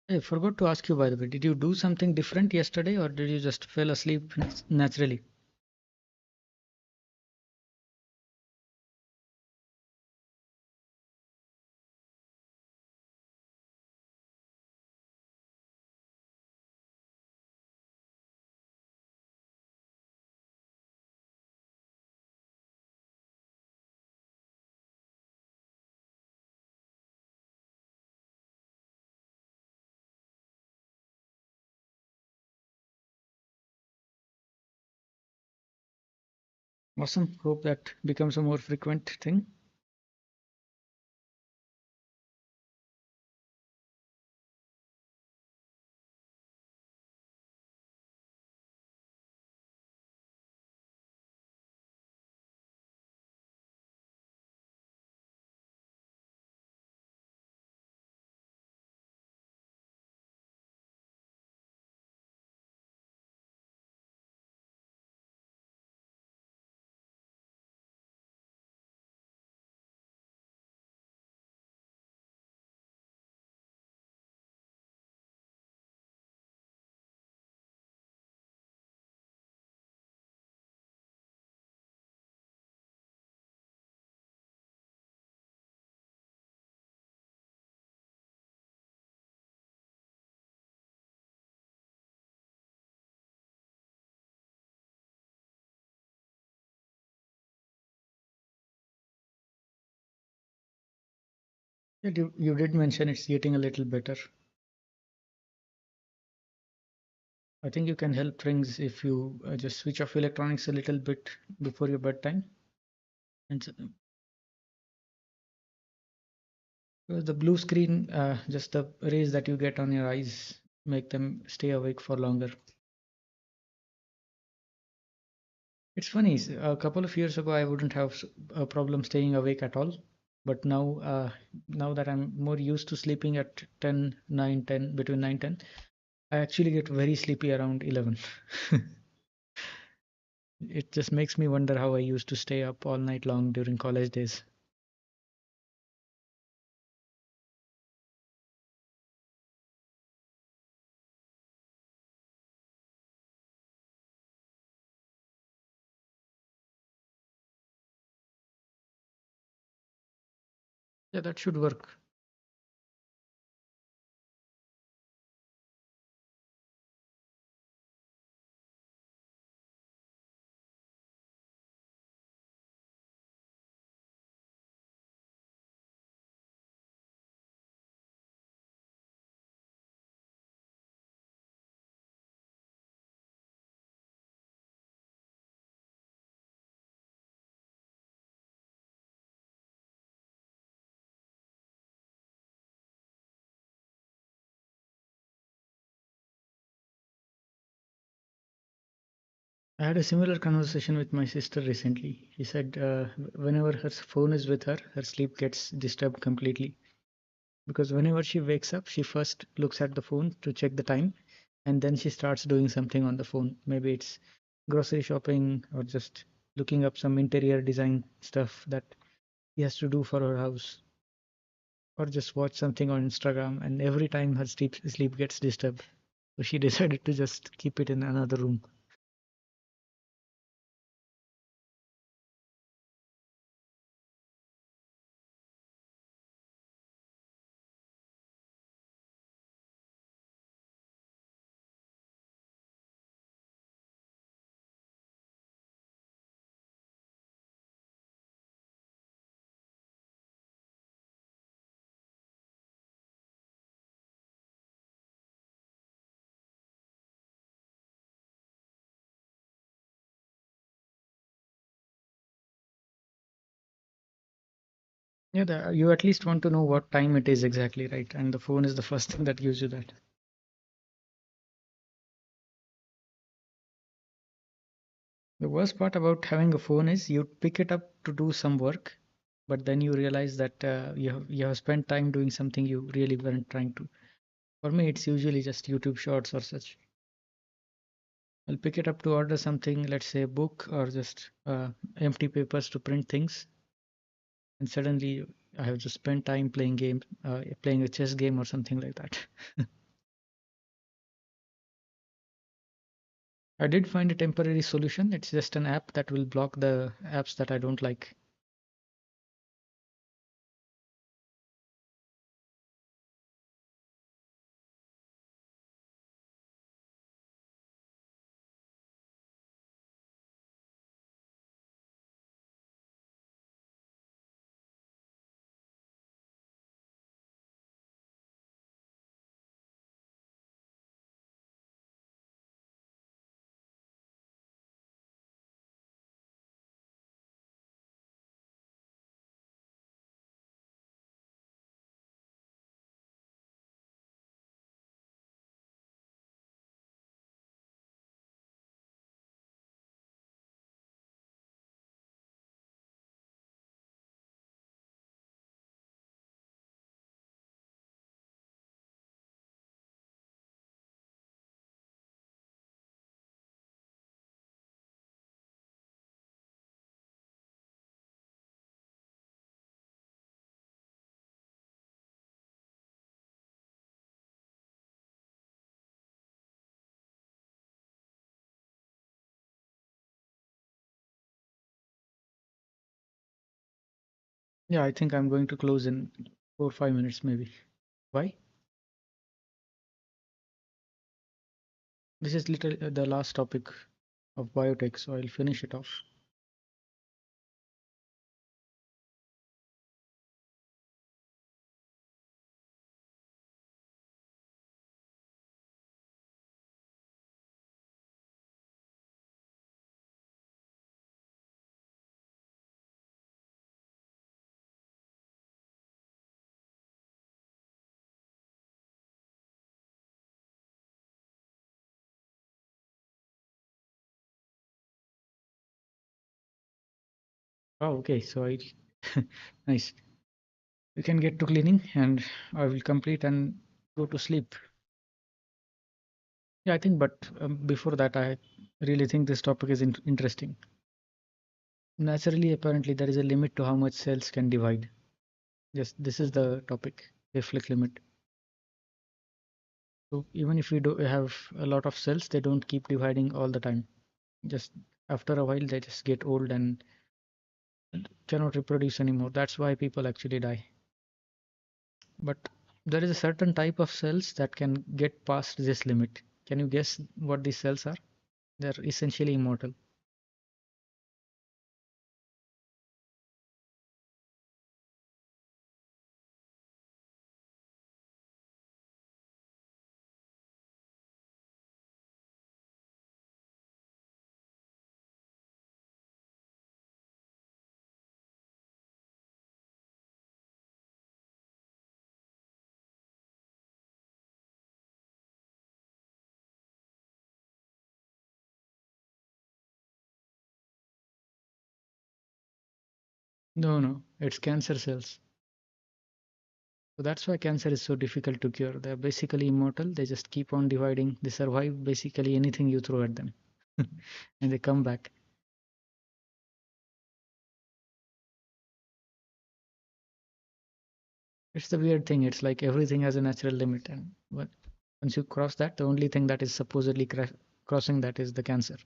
I forgot to ask you, by the way, did you do something different yesterday or did you just fall asleep naturally? Awesome. Hope that becomes a more frequent thing. Yeah, you did mention it's getting a little better. I think you can help things if you just switch off electronics a little bit before your bedtime. And because the blue screen, just the rays that you get on your eyes, make them stay awake for longer. It's funny, a couple of years ago, I wouldn't have a problem staying awake at all. But now, now that I'm more used to sleeping at 10, 9, 10, between 9, 10, I actually get very sleepy around 11. It just makes me wonder how I used to stay up all night long during college days. Yeah, that should work. I had a similar conversation with my sister recently. She said whenever her phone is with her, her sleep gets disturbed completely. Because whenever she wakes up, she first looks at the phone to check the time, and then she starts doing something on the phone. Maybe it's grocery shopping or just looking up some interior design stuff that she has to do for her house, or just watch something on Instagram. And every time her sleep gets disturbed, so she decided to just keep it in another room. Yeah, you at least want to know what time it is exactly, right? And the phone is the first thing that gives you that. The worst part about having a phone is you pick it up to do some work, but then you realize that you have spent time doing something you really weren't trying to. For me, it's usually just YouTube shorts or such. I'll pick it up to order something, let's say a book or just empty papers to print things, and suddenly I have just spent time playing playing a chess game or something like that. I did find a temporary solution. It's just an app that will block the apps that I don't like. Yeah, I think I'm going to close in 4 or 5 minutes maybe. Why? This is little the last topic of biotech, so I'll finish it off. Oh, okay. So I nice. We can get to cleaning and I will complete and go to sleep. Yeah, I think, but before that, I really think this topic is interesting. Naturally, apparently, there is a limit to how much cells can divide. Yes, this is the topic, Hayflick limit. So even if we do have a lot of cells, they don't keep dividing all the time. Just after a while, they just get old and cannot reproduce anymore. That's why people actually die. But there is a certain type of cells that can get past this limit. Can you guess what these cells are? They're essentially immortal. No, no, it's cancer cells. So that's why cancer is so difficult to cure. They're basically immortal. They just keep on dividing. They survive basically anything you throw at them. And they come back. It's the weird thing. It's like everything has a natural limit. And once you cross that, the only thing that is supposedly crossing that is the cancer.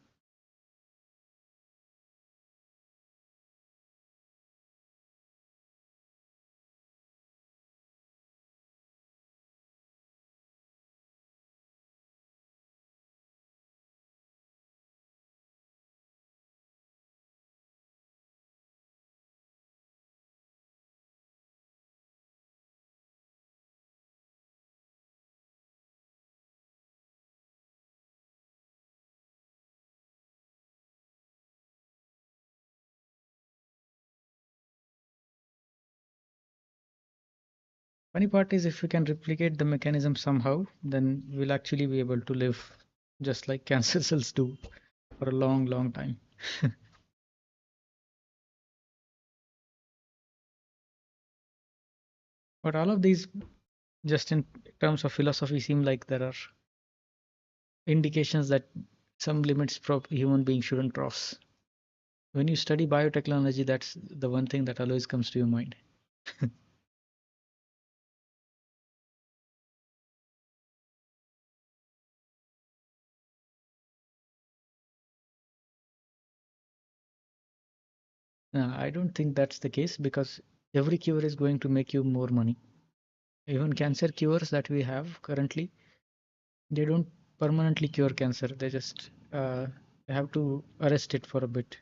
Funny part is if we can replicate the mechanism somehow, then we'll actually be able to live just like cancer cells do for a long, long time. But all of these, just in terms of philosophy, seem like there are indications that some limits human beings shouldn't cross. When you study biotechnology, that's the one thing that always comes to your mind. I don't think that's the case because every cure is going to make you more money. Even cancer cures that we have currently, they don't permanently cure cancer. They just have to arrest it for a bit.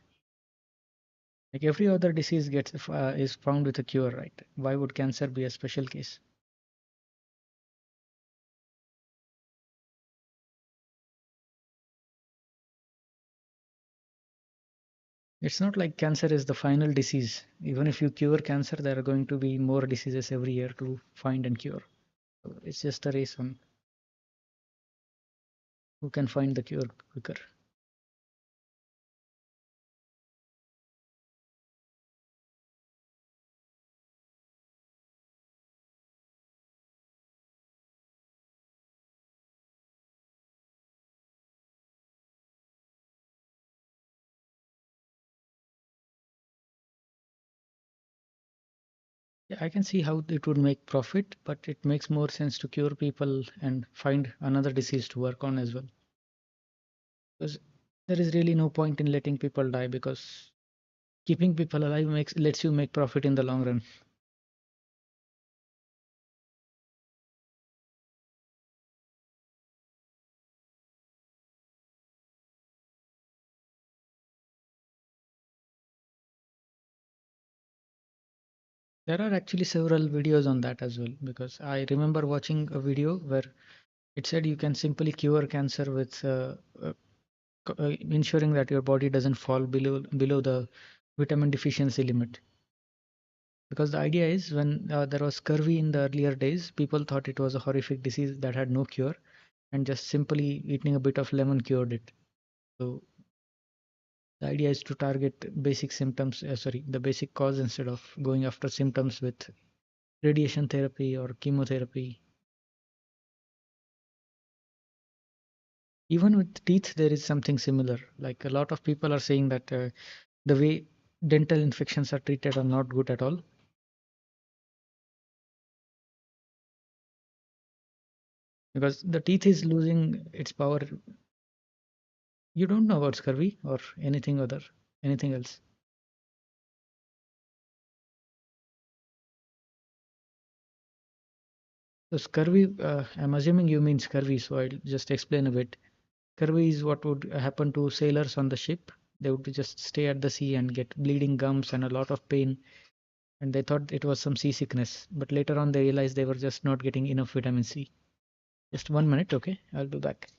Like every other disease gets is found with a cure, right? Why would cancer be a special case? It's not like cancer is the final disease. Even if you cure cancer, there are going to be more diseases every year to find and cure. So it's just a race on who can find the cure quicker. Yeah, I can see how it would make profit, but it makes more sense to cure people and find another disease to work on as well. Because there is really no point in letting people die because keeping people alive lets you make profit in the long run. There are actually several videos on that as well because I remember watching a video where it said you can simply cure cancer with ensuring that your body doesn't fall below the vitamin deficiency limit. Because the idea is when there was scurvy in the earlier days, people thought it was a horrific disease that had no cure, and just simply eating a bit of lemon cured it. So The idea is to target basic symptoms, the basic cause instead of going after symptoms with radiation therapy or chemotherapy. Even with teeth, there is something similar. Like a lot of people are saying that the way dental infections are treated are not good at all. Because the teeth is losing its power. You don't know about scurvy or anything else. So scurvy, I'm assuming you mean scurvy, so I'll just explain a bit. Scurvy is what would happen to sailors on the ship. They would just stay at the sea and get bleeding gums and a lot of pain, and they thought it was some seasickness. But later on, they realized they were just not getting enough vitamin C. Just 1 minute, okay? I'll be back.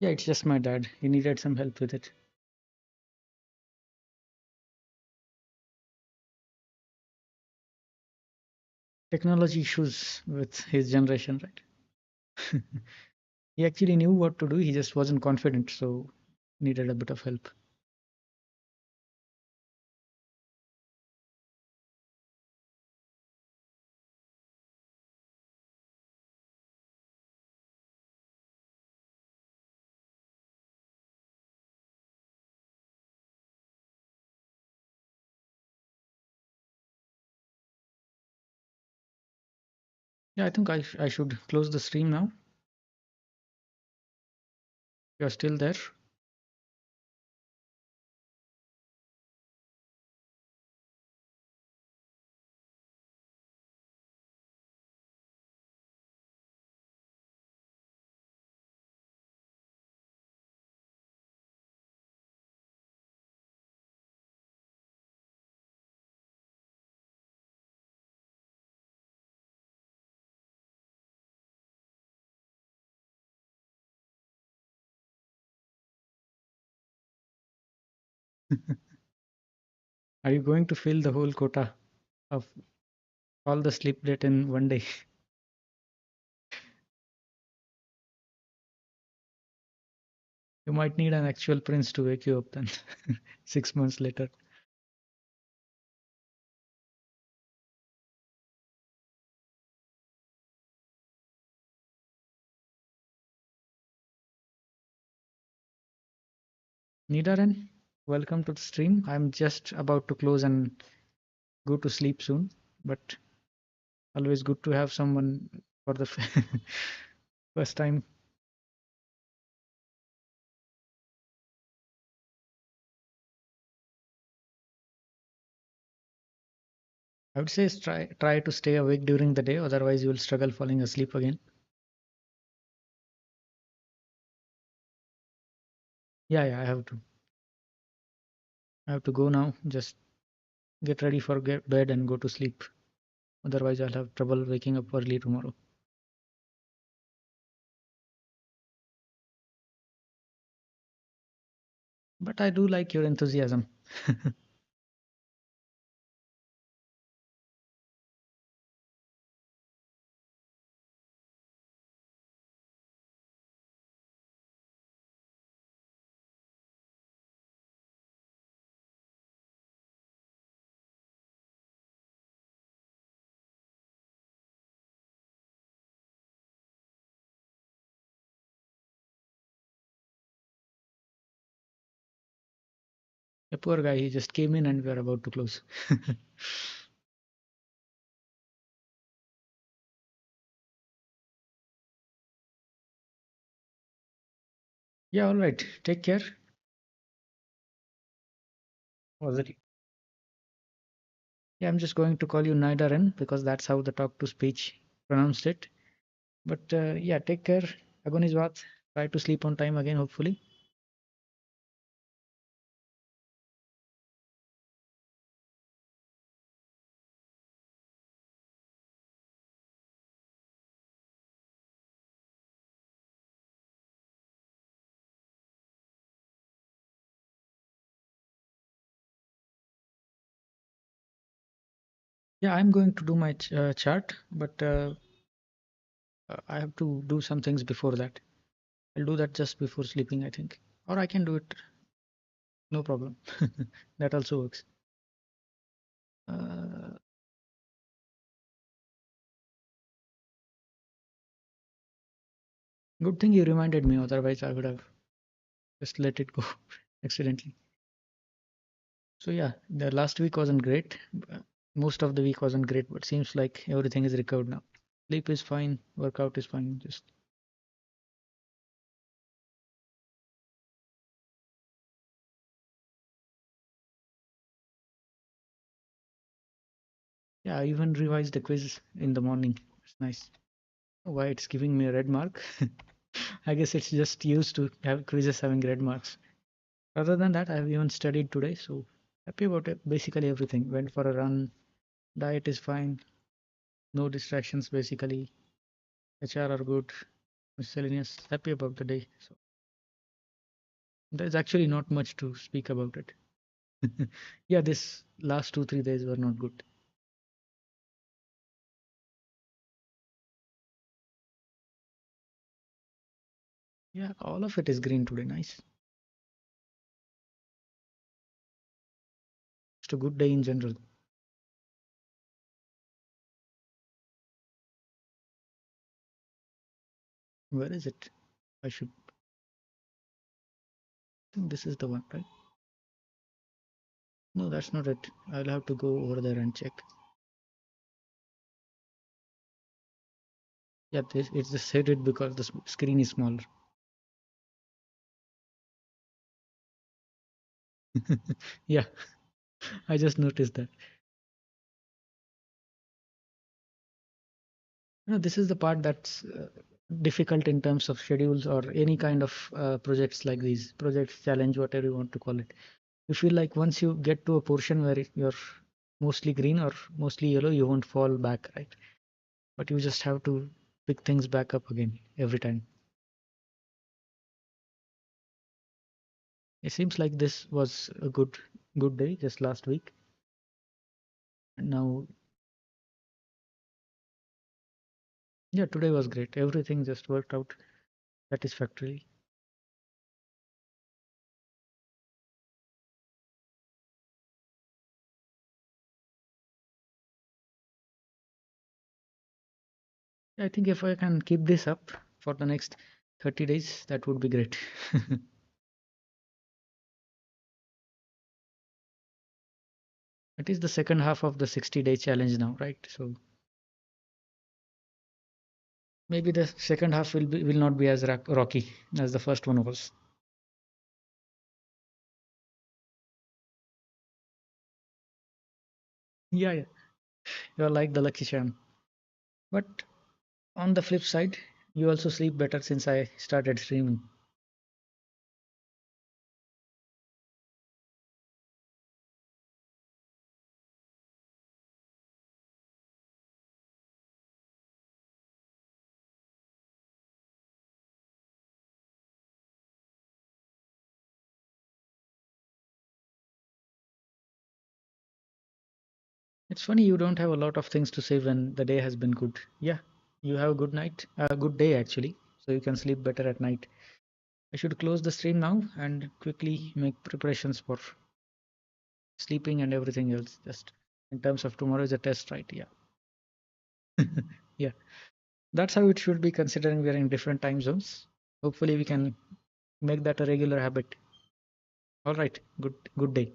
Yeah, it's just my dad. He needed some help with it. Technology issues with his generation, right? He actually knew what to do, he just wasn't confident, so needed a bit of help. Yeah, I think I should close the stream now. You're still there? Are you going to fill the whole quota of all the sleep debt in one day? You might need an actual prince to wake you up then, 6 months later. Nidaran, welcome to the stream. I'm just about to close and go to sleep soon, but always good to have someone for the first time. I would say try to stay awake during the day, otherwise you will struggle falling asleep again. Yeah, I have to. I have to go now. Just get ready for bed and go to sleep. Otherwise, I'll have trouble waking up early tomorrow. But I do like your enthusiasm. A poor guy, he just came in and we are about to close. Yeah, all right. Take care. Was it? Yeah, I'm just going to call you Naidaren because that's how the talk to speech pronounced it. But yeah, take care. Agonizvat. Try to sleep on time again, hopefully. Yeah, I'm going to do my chart, but I have to do some things before that. I'll do that just before sleeping, I think. Or I can do it, no problem. That also works. Uh, Good thing you reminded me, otherwise I would have just let it go accidentally. So yeah, the last week wasn't great. Most of the week wasn't great, but seems like everything is recovered now. Sleep is fine, workout is fine. Just yeah, I even revised the quiz in the morning. It's nice. Why it's giving me a red mark? I guess it's just used to have quizzes having red marks. Other than that, I've even studied today, so happy about it. Basically everything. Went for a run. Diet is fine. No distractions basically. HR are good. Miscellaneous. Happy about the day. So there's actually not much to speak about it. Yeah, this last 2 3 days were not good. Yeah, all of it is green today. Nice. It's a good day in general. Where is it? I should think this is the one, right? No, that's not it. I'll have to go over there and check. Yeah, this it's just hit it because the screen is smaller. Yeah, I just noticed that. This is the part that's difficult in terms of schedules or any kind of projects like these projects, challenge, whatever you want to call it. You feel like once you get to a portion where you're mostly green or mostly yellow, you won't fall back, right? But you just have to pick things back up again every time. It seems like this was a good day just last week. And now, yeah, today was great. Everything just worked out satisfactorily. I think if I can keep this up for the next 30 days, that would be great. It is the second half of the 60-day challenge now, right? So maybe the second half will not be as rocky as the first one was. Yeah, yeah. You're like the lucky charm. But on the flip side, you also sleep better since I started streaming. It's funny you don't have a lot of things to say when the day has been good. Yeah, you have a good night, a good day actually, so you can sleep better at night. I should close the stream now and quickly make preparations for sleeping and everything else. Just in terms of tomorrow is a test, right? Yeah. Yeah. That's how it should be considering we are in different time zones. Hopefully we can make that a regular habit. All right. Good day.